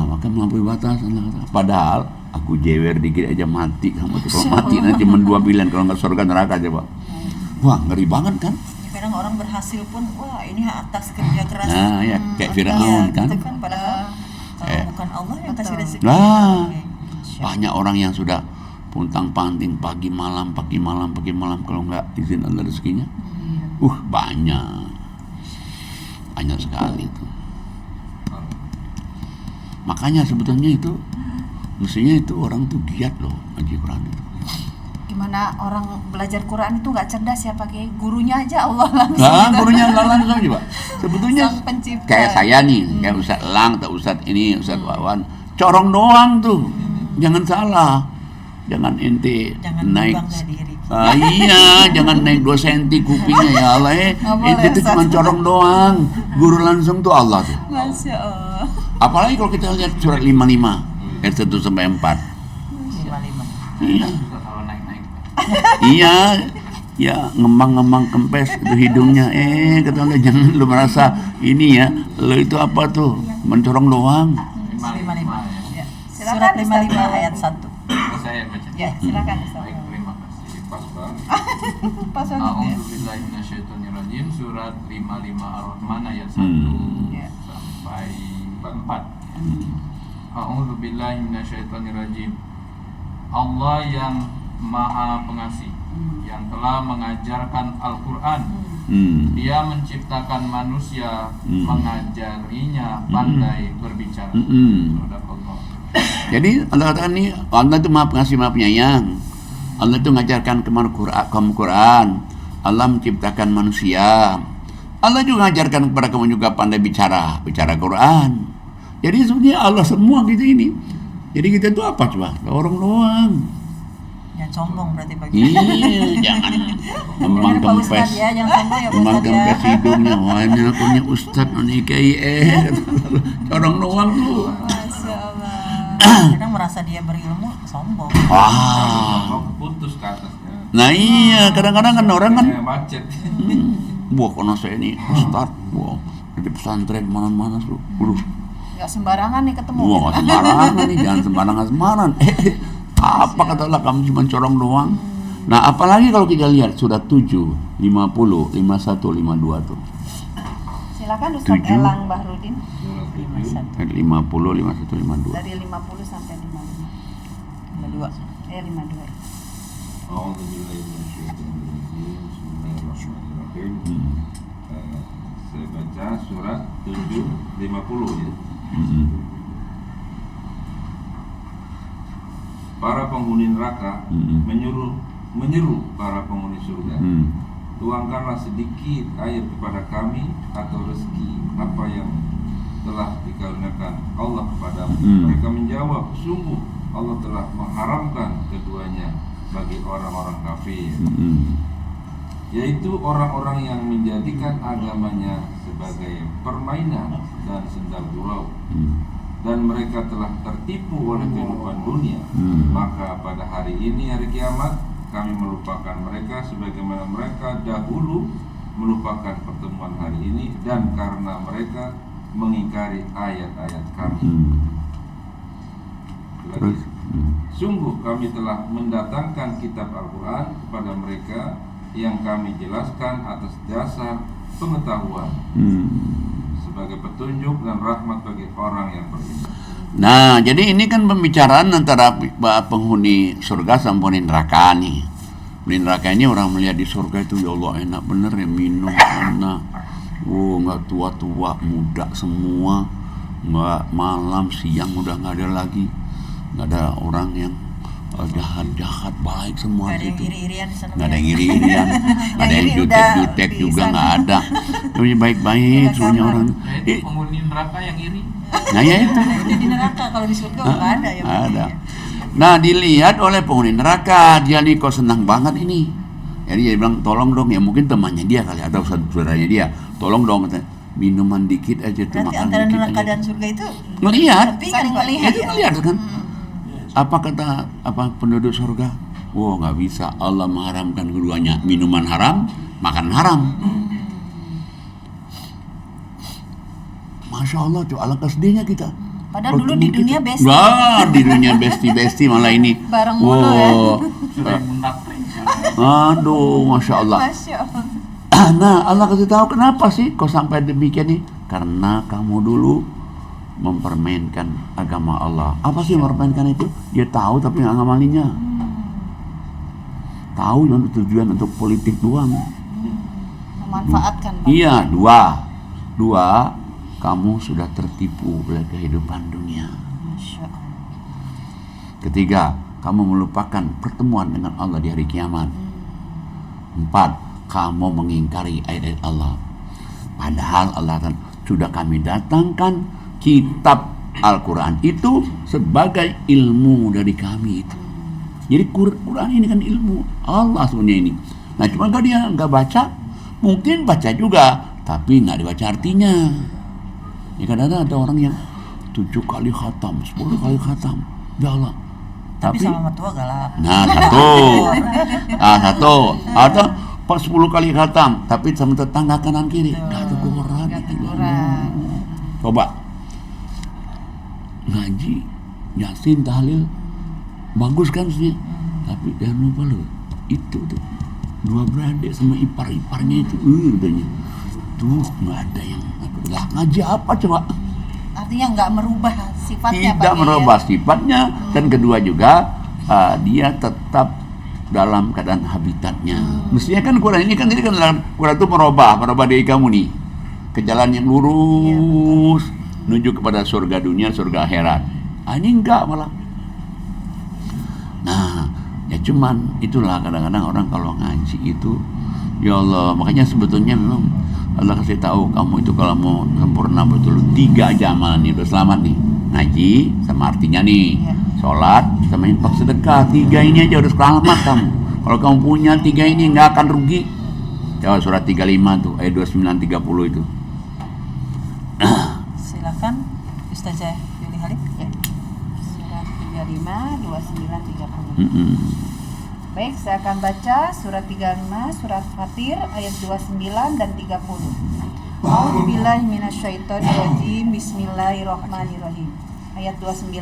Maka melampaui batas. Padahal aku jewer dikit aja mati. Kamu tuh kalau mati nanti cuma 2 pilihan, kalau nggak surga neraka aja, Pak. Wah, ngeri banget kan? Kadang orang berhasil pun, wah ini atas kerja keras. Nah, ya kayak Firaun kan. Gitu kan, padahal bukan Allah yang kasih rezeki. Banyak orang yang sudah puntang-panting pagi malam kalau nggak izin Allah rezekinya. Banyak sekali itu. Makanya sebetulnya itu mestinya itu orang tuh giat loh ngaji Quran itu. Gimana orang belajar Quran itu nggak cerdas ya, pakai gurunya aja Allah langsung. Gurunya Allah langsung juga. Sebetulnya kayak saya nih, kayak Ustaz Elang atau Ustaz ini, Ustaz Wawan, corong doang tuh. Jangan salah. Jangan ente naik. Jangan naik 2 senti kupingnya ya Allah. Ente itu cuma corong doang. Guru langsung tuh Allah tuh. Masya Allah. Apalagi kalau kita lihat surat 55 ayat 1 sampai 4. 55. Iya, ngembang kempes itu hidungnya. Kata Allah, jangan lu merasa ini ya, lu itu apa tuh, mencorong doang. 55. Ya. Surat 55 ayat 1. Saya baca. Ya, silakan. Baik, terima kasih Pas Bang. Pas banget. A'udzubillahi minasyaitonirrajim, surat 55 Ar-Rahman ayat 1 sampai 4. A'udzubillahi minasyaitonirrajim. Allah yang Maha Pengasih, yang telah mengajarkan Al-Quran. Dia menciptakan manusia, mengajarinya pandai berbicara. Jadi Allah katakan ini, Allah itu Maha Pengasih, Maha Penyayang. Allah itu mengajarkan kamu Quran. Allah menciptakan manusia. Allah juga mengajarkan kepada kamu juga pandai bicara Quran. Jadi sebenarnya Allah semua kita ini. Jadi kita itu apa coba? Orang doang. Jangan sombong berarti bagi. Jangan memang kempes. Memang kempes hidungnya. Wah, ini aku punya Ustaz nikahi orang doang tuh. Masya Allah. Kadang merasa dia berilmu, sombong. Putus ke atasnya. Nah iya, kadang-kadang kan orang kan macet. Karena saya ini Ustaz, di pesantren mana-mana tuh. Nggak sembarangan nih ketemu. Nggak sembarangan nih, jangan sembarangan. Apa kata Allah, kamu cuma corong doang. Nah, apalagi kalau kita lihat surat 7, 50, 51, 52 tuh. Silakan Ustaz Elang Bahrudin. 50, 51, 52. Dari 50 sampai 55. 52. 52. A'udzubillahi minasyaitonirrajim. Bismillahirrahmanirrahim. Saya baca surat 7, 50 ya. Para penghuni neraka menyeru para penghuni surga, tuangkanlah sedikit air kepada kami atau rezeki apa yang telah dikaruniakan Allah kepadamu. Mereka menjawab, sungguh Allah telah mengharamkan keduanya bagi orang-orang kafir, yaitu orang-orang yang menjadikan agamanya sebagai permainan dan senda gurau, dan mereka telah tertipu oleh kehidupan dunia. Maka pada hari ini, hari kiamat, kami melupakan mereka sebagaimana mereka dahulu melupakan pertemuan hari ini dan karena mereka mengingkari ayat-ayat kami. Lagi, sungguh kami telah mendatangkan kitab Al-Quran kepada mereka yang kami jelaskan atas dasar pengetahuan sebagai petunjuk dan rahmat bagi orang yang beriman. Nah, jadi ini kan pembicaraan antara penghuni surga sama penghuni neraka nih. Penghuni neraka ini orang melihat di surga itu, ya Allah enak bener ya, minum enak. Nggak tua-tua, muda semua. Nggak malam, siang udah nggak ada lagi. Nggak ada orang yang jahat-jahat, baik semua Nggak ada yang situ. iri-irian di sana. Nggak ada yang iri-irian. Nggak ada yang iri udah jutek-jutek di juga sana. nggak ada. Semuanya baik-baik, Udah semuanya kamar. orang. Nah itu penghuni neraka yang iri. Nah ya itu. Itu di neraka, kalau di surga nggak ada ya. Ada. Nah, dilihat oleh penghuni neraka, dia nih kok senang banget ini. Jadi dia bilang, tolong dong, ya mungkin temannya dia kali atau saudaranya dia, tolong dong katanya, minuman dikit aja tuh, Berarti makan antara dikit neraka aja. dan surga itu Ngelihat, saling melihat itu ya. ngelihat kan. Apa kata penduduk surga? Wah, nggak bisa, Allah mengharamkan keduanya, minuman haram, makan haram. Masya Allah, tuh alangkah sedihnya kita. Padahal dulu di dunia bestie. Wah, di dunia besti malah ini. Bareng mulu ya. Sudah menaklik. Aduh, Masya Allah. Masya Allah. Nah, Allah kasih tahu kenapa sih kok sampai demikian nih? Karena kamu dulu mempermainkan agama Allah. Apa sih mempermainkan itu? Dia tahu tapi nggak ngamalinya. Tahu untuk tujuan untuk politik doang. Memanfaatkan. Bang. Iya, dua, kamu sudah tertipu oleh kehidupan dunia. Masya Allah. Ketiga, kamu melupakan pertemuan dengan Allah di hari kiamat. 4, kamu mengingkari ayat-ayat Allah. Padahal Allah sudah kami datangkan kitab Al-Quran itu sebagai ilmu dari kami itu. Jadi Quran ini kan ilmu Allah sebenarnya ini. Nah cuma kalau dia nggak baca, mungkin baca juga, tapi nggak dibaca artinya. Ya kadang-kadang ada orang yang 7 kali khatam, 10 kali khatam, ya Allah. Tapi sama mertua galak. Nah satu, atau pas 10 kali khatam, tapi sama tetangga kanan kiri nggak teguran. Coba ngaji, yasin, tahlil, bagus kan sih. Tapi jangan lupa loh, itu tuh 2 beradik sama ipar-iparnya itu, katanya. Tuh nggak ada yang lah ngaji apa coba? Artinya nggak merubah sifatnya. Tidak merubah sifatnya, dan kedua juga dia tetap dalam keadaan habitatnya. Mestinya kan Quran ini kan dalam Quran itu merubah diri kamu nih ke jalan yang lurus, menuju kepada surga dunia, surga akhirat. Ini enggak malah. Nah, ya cuman itulah kadang-kadang orang kalau ngaji itu, ya Allah, makanya sebetulnya memang Allah kasih tahu kamu itu kalau mau sempurna betul 3 aja amalan nih udah selamat nih. Ngaji sama artinya nih, sholat sama infak sedekah, 3 ini aja udah selamat kamu. Kalau kamu punya 3 ini nggak akan rugi. Coba surat 35 tuh ayat 29 30 itu. Silakan Ustazah Yuli Halid. Ya. Surat 35 29 30. Baik, saya akan baca surat 35, surat Fatir ayat 29 dan 30. A'udzubillahi minasyaitonirrajim. Bismillahirrahmanirrahim. Ayat 29.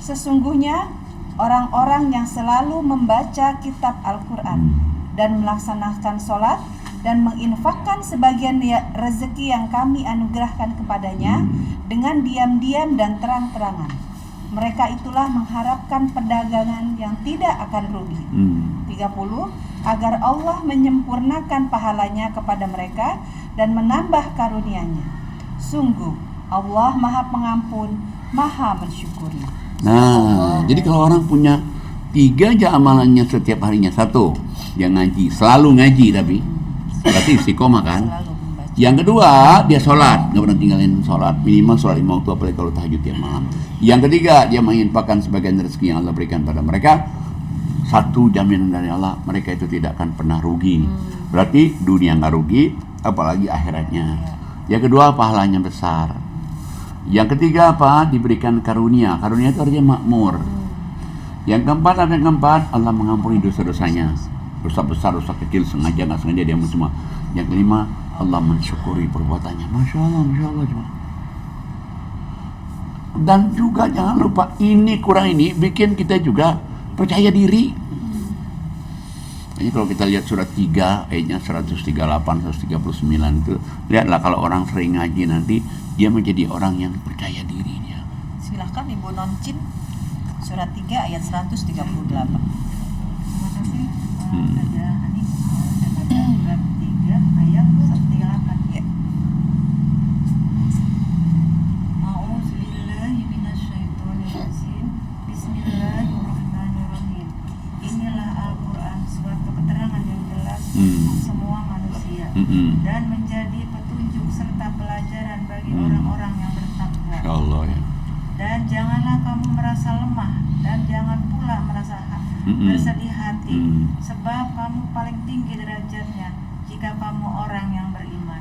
Sesungguhnya orang-orang yang selalu membaca kitab Al-Quran dan melaksanakan sholat dan menginfakkan sebagian rezeki yang kami anugerahkan kepadanya dengan diam-diam dan terang-terangan, mereka itulah mengharapkan perdagangan yang tidak akan rugi. 30. Agar Allah menyempurnakan pahalanya kepada mereka dan menambah karunia-Nya. Sungguh Allah Maha Pengampun, Maha Mensyukuri. Nah, jadi kalau orang punya 3 aja amalannya setiap harinya. 1, dia ngaji, selalu ngaji, tapi berarti istiqomah kan. Yang kedua, dia sholat, nggak pernah tinggalin sholat, minimal sholat 5 waktu, apalagi kalau tahajud tiap malam. Yang ketiga, dia menginfakkan sebagian rezeki yang Allah berikan pada mereka. 1 jaminan dari Allah, mereka itu tidak akan pernah rugi. Berarti dunia nggak rugi, apalagi akhiratnya. Yang kedua, pahalanya besar. Yang ketiga apa? Diberikan karunia. Karunia itu artinya makmur. Yang keempat, Allah mengampuni dosa-dosanya. dosa besar, dosa kecil, sengaja nggak sengaja dia semua. Yang kelima, Allah mensyukuri perbuatannya. Masya Allah coba. Dan juga jangan lupa ini kurang ini bikin kita juga percaya diri. Ini kalau kita lihat surat 3 ayatnya 138 139 itu, lihatlah kalau orang sering ngaji nanti dia menjadi orang yang percaya diri dia. Silahkan Ibu Noncin, surat 3 ayat 138. Terima kasih. Ada Hanis dan ada surat 3 ayat 138. Ya. A'udzubillahi minasyaitonirrajim. Bismillahirrahmanirrahim. Inilah Al-Qur'an, suatu keterangan yang jelas untuk semua manusia dan menjadi petunjuk serta pelajaran bagi orang-orang yang bertakwa. Insya Allah ya. Dan janganlah kamu merasa lemah dan jangan pula merasa bersedih hati, sebab kamu paling tinggi derajatnya jika kamu orang yang beriman.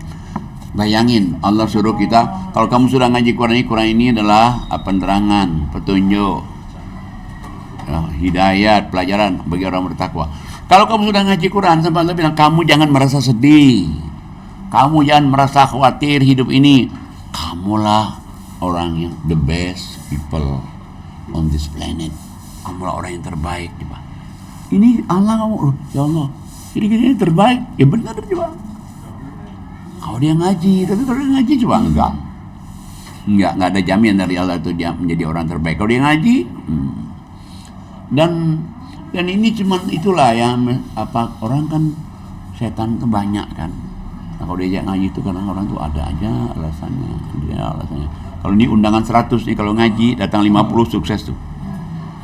Bayangin Allah suruh kita, kalau kamu sudah ngaji Quran ini adalah penerangan, petunjuk, hidayat, pelajaran bagi orang bertakwa. Kalau kamu sudah ngaji Quran, sampai Allah bilang kamu jangan merasa sedih, kamu jangan merasa khawatir hidup ini, kamulah orang yang the best people on this planet. Kamulah orang yang terbaik, coba. Ini Allah kamu, ya Allah, ini terbaik, ya benar coba. Kalau dia ngaji, tapi kalau dia ngaji coba enggak ada jaminan dari Allah itu dia menjadi orang terbaik. Kalau dia ngaji, dan ini cuman itulah yang orang kan setan itu banyak kan. Nah, kalau dia ngaji itu kadang orang tuh ada aja alasannya. Kalau ini undangan 100 nih, kalau ngaji datang 50 sukses tuh.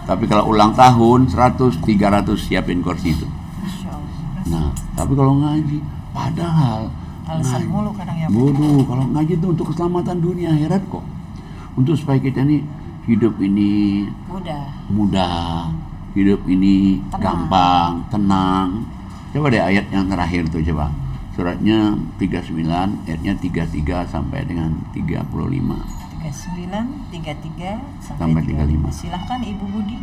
Tapi kalau ulang tahun 100, 300 siapin kursi itu. Nah, tapi kalau ngaji, padahal alasan mulu kadang ya. Bodoh, kalau ngaji itu untuk keselamatan dunia akhirat kok. Untuk supaya kita ini hidup ini mudah, hidup ini gampang, tenang. Coba deh ayat yang terakhir tuh coba. Suratnya 39, ayatnya 33 sampai dengan 35. 39, 33 sampai 35. Silahkan Ibu Budi.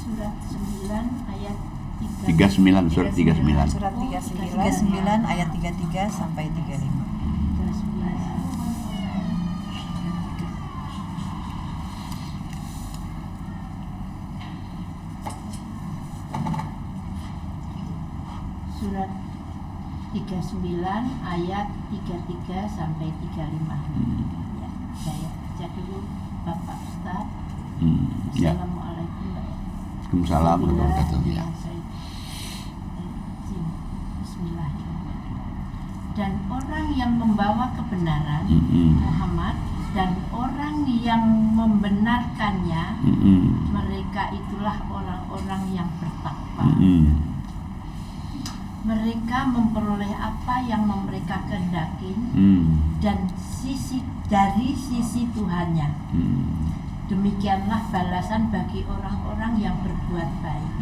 Surat 9 ayat 39, surat 39. Surat 39 ayat 33 sampai 35. Surat 39 ayat 33 sampai 35. Ya, saya baca dulu Bapak Ustaz. Ya. Assalamualaikum. Waalaikumsalam warahmatullahi wabarakatuh. Ya. Bismillahirrahmanirrahim. Dan orang yang membawa kebenaran Muhammad dan orang yang membenarkannya, mereka itulah orang-orang yang bertakwa. Mereka memperoleh apa yang mereka kehendaki dan dari sisi Tuhannya. Demikianlah balasan bagi orang-orang yang berbuat baik.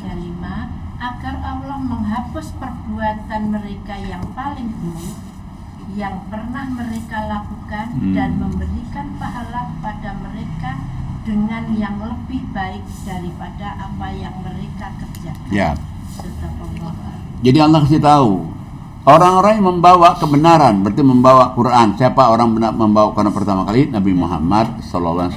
35. Agar Allah menghapus perbuatan mereka yang paling buruk yang pernah mereka lakukan dan memberikan pahala pada mereka dengan yang lebih baik daripada apa yang mereka kerjakan. Ya. Jadi Allah kasih tahu orang-orang yang membawa kebenaran, berarti membawa Quran. Siapa orang membawa Quran pertama kali? Nabi Muhammad SAW.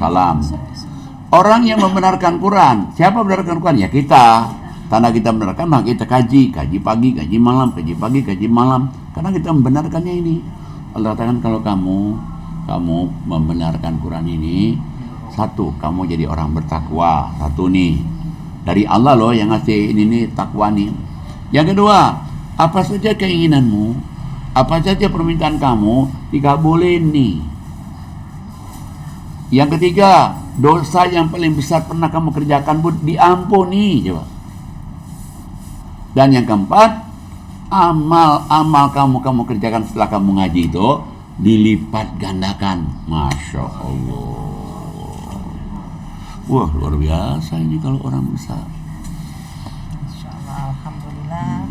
Orang yang membenarkan Quran, siapa membenarkan Quran? Ya kita. Tanda kita membenarkan, maka kita kaji pagi, kaji malam, kaji pagi, kaji malam. Karena kita membenarkannya ini. Allah katakan kalau kamu membenarkan Quran ini, satu, kamu jadi orang bertakwa. Satu nih, dari Allah loh yang ngasih ini nih, takwa nih. Yang kedua, apa saja keinginanmu, apa saja permintaan kamu, dikabulin nih. Yang ketiga, dosa yang paling besar pernah kamu kerjakan pun diampuni, coba. Dan yang keempat, amal kamu kerjakan setelah kamu ngaji itu dilipat gandakan. Masya Allah. Wah, luar biasa ini kalau orang besar. Insya Allah, alhamdulillah.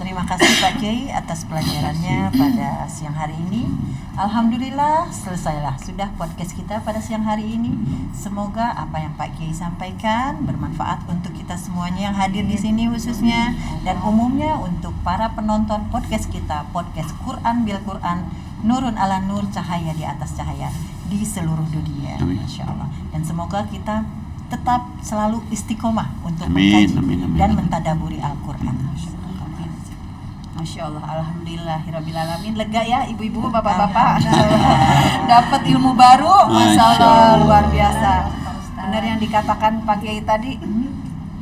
Terima kasih Pak Kiai atas pelajarannya pada siang hari ini. Alhamdulillah selesailah sudah podcast kita pada siang hari ini. Semoga apa yang Pak Kiai sampaikan bermanfaat untuk kita semuanya yang hadir di sini khususnya dan umumnya untuk para penonton podcast kita, podcast Quran bil Quran, Nurun ala Nur, cahaya di atas cahaya di seluruh dunia. Masya Allah. Dan semoga kita tetap selalu istiqomah untuk mengkaji dan mentadaburi Al-Quran. Masya Allah, alhamdulillahirrabbilalamin. Lega ya ibu-ibu, bapak-bapak. Dapat ilmu baru, Masya Allah, luar biasa. Benar yang dikatakan Pak Kiai tadi,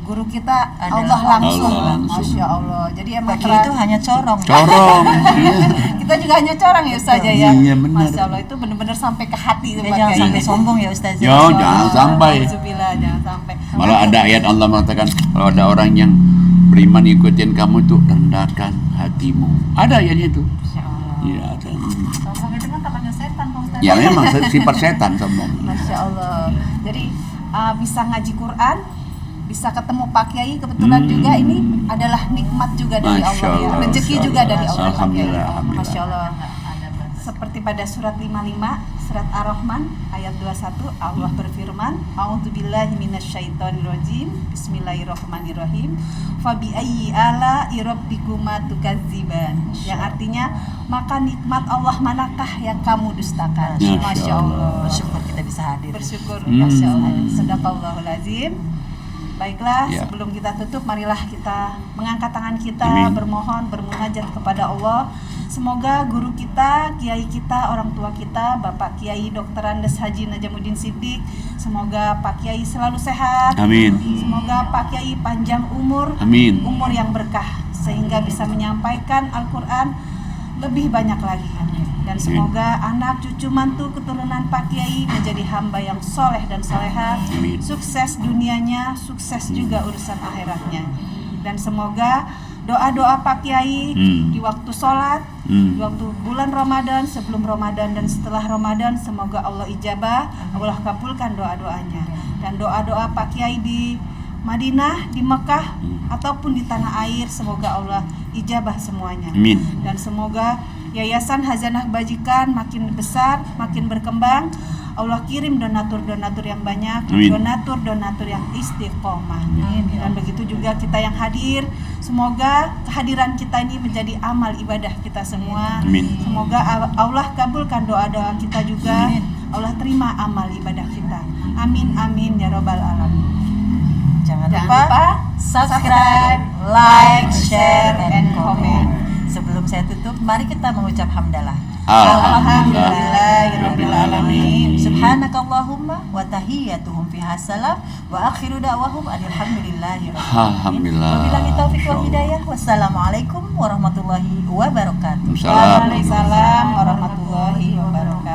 guru kita Allah langsung. Masya Allah. Jadi emang Pak Kiai itu hanya corong. Kita juga hanya corong ya Ustaz ya. Iya, benar. Masya Allah, itu benar-benar sampai ke hati. Jangan sampai sombong ya Ustaz. Jangan sampai. Jangan sampai. Malah ada ayat Allah mengatakan kalau ada orang yang beriman ikutin kamu tuh rendahkan hatimu. Ada ayatnya itu. Iya ada. Sombong itu kan tangannya setan Pak Ustaz. Ya memang sifat setan sombong. Masya Allah. Jadi bisa ngaji Quran, bisa ketemu Pak Kiai kebetulan juga ini adalah nikmat juga dari Masya Allah ya. Allah, Rezeki Masya juga Allah. dari Allah. Alhamdulillah, alhamdulillah. Masya Allah. Seperti pada surat 55, surat Ar-Rahman ayat 21, Allah berfirman, A'udzubillahi minasyaitonirrajim, Bismillahirrahmanirrahim. Fabi ayyi ala'i rabbikuma tukadziban. Yang artinya, maka nikmat Allah manakah yang kamu dustakan? Masya Allah. Bersyukur kita bisa hadir. Bersyukur. Masya Allah. Sadaqallahul azim. Baiklah, sebelum kita tutup, marilah kita mengangkat tangan kita, bermohon, bermunajat kepada Allah. Semoga guru kita, kiai kita, orang tua kita, Bapak Kiai Dr. Andes Haji Najamuddin Siddiq, semoga Pak Kiai selalu sehat. Amin. Semoga Pak Kiai panjang umur, Amin. umur yang berkah, sehingga bisa menyampaikan Al-Quran lebih banyak lagi. Dan semoga anak, cucu, mantu, keturunan Pak Kiai menjadi hamba yang soleh dan soleha, sukses dunianya, sukses juga urusan akhiratnya. Dan semoga doa-doa Pak Kiai di waktu sholat, di waktu bulan Ramadan, sebelum Ramadan dan setelah Ramadan, semoga Allah ijabah, Allah kabulkan doa-doanya. Dan doa-doa Pak Kiai di Madinah, di Mekah, ataupun di tanah air, semoga Allah ijabah semuanya. Amin. Dan semoga Yayasan Hazanah Kebajikan makin besar, makin berkembang. Allah kirim donatur-donatur yang banyak, donatur-donatur yang istiqomah. Dan begitu juga kita yang hadir, semoga kehadiran kita ini menjadi amal ibadah kita semua. Semoga Allah kabulkan doa-doa kita juga. Allah terima amal ibadah kita. Amin amin ya robbal alamin. Jangan lupa subscribe, like, share, and comment. Sebelum saya tutup, mari kita mengucap hamdalah. Alhamdulillahirabbil alamin. Subhanakallahumma wa tahiyyatuhum fiha salam wa akhiru da'wahum alhamdulillahirabbil alamin. Alhamdulillah. Wabillahi taufiq wal hidayah. Wassalamualaikum warahmatullahi wabarakatuh. Waalaikumsalam. Waalaikumsalam warahmatullahi wabarakatuh.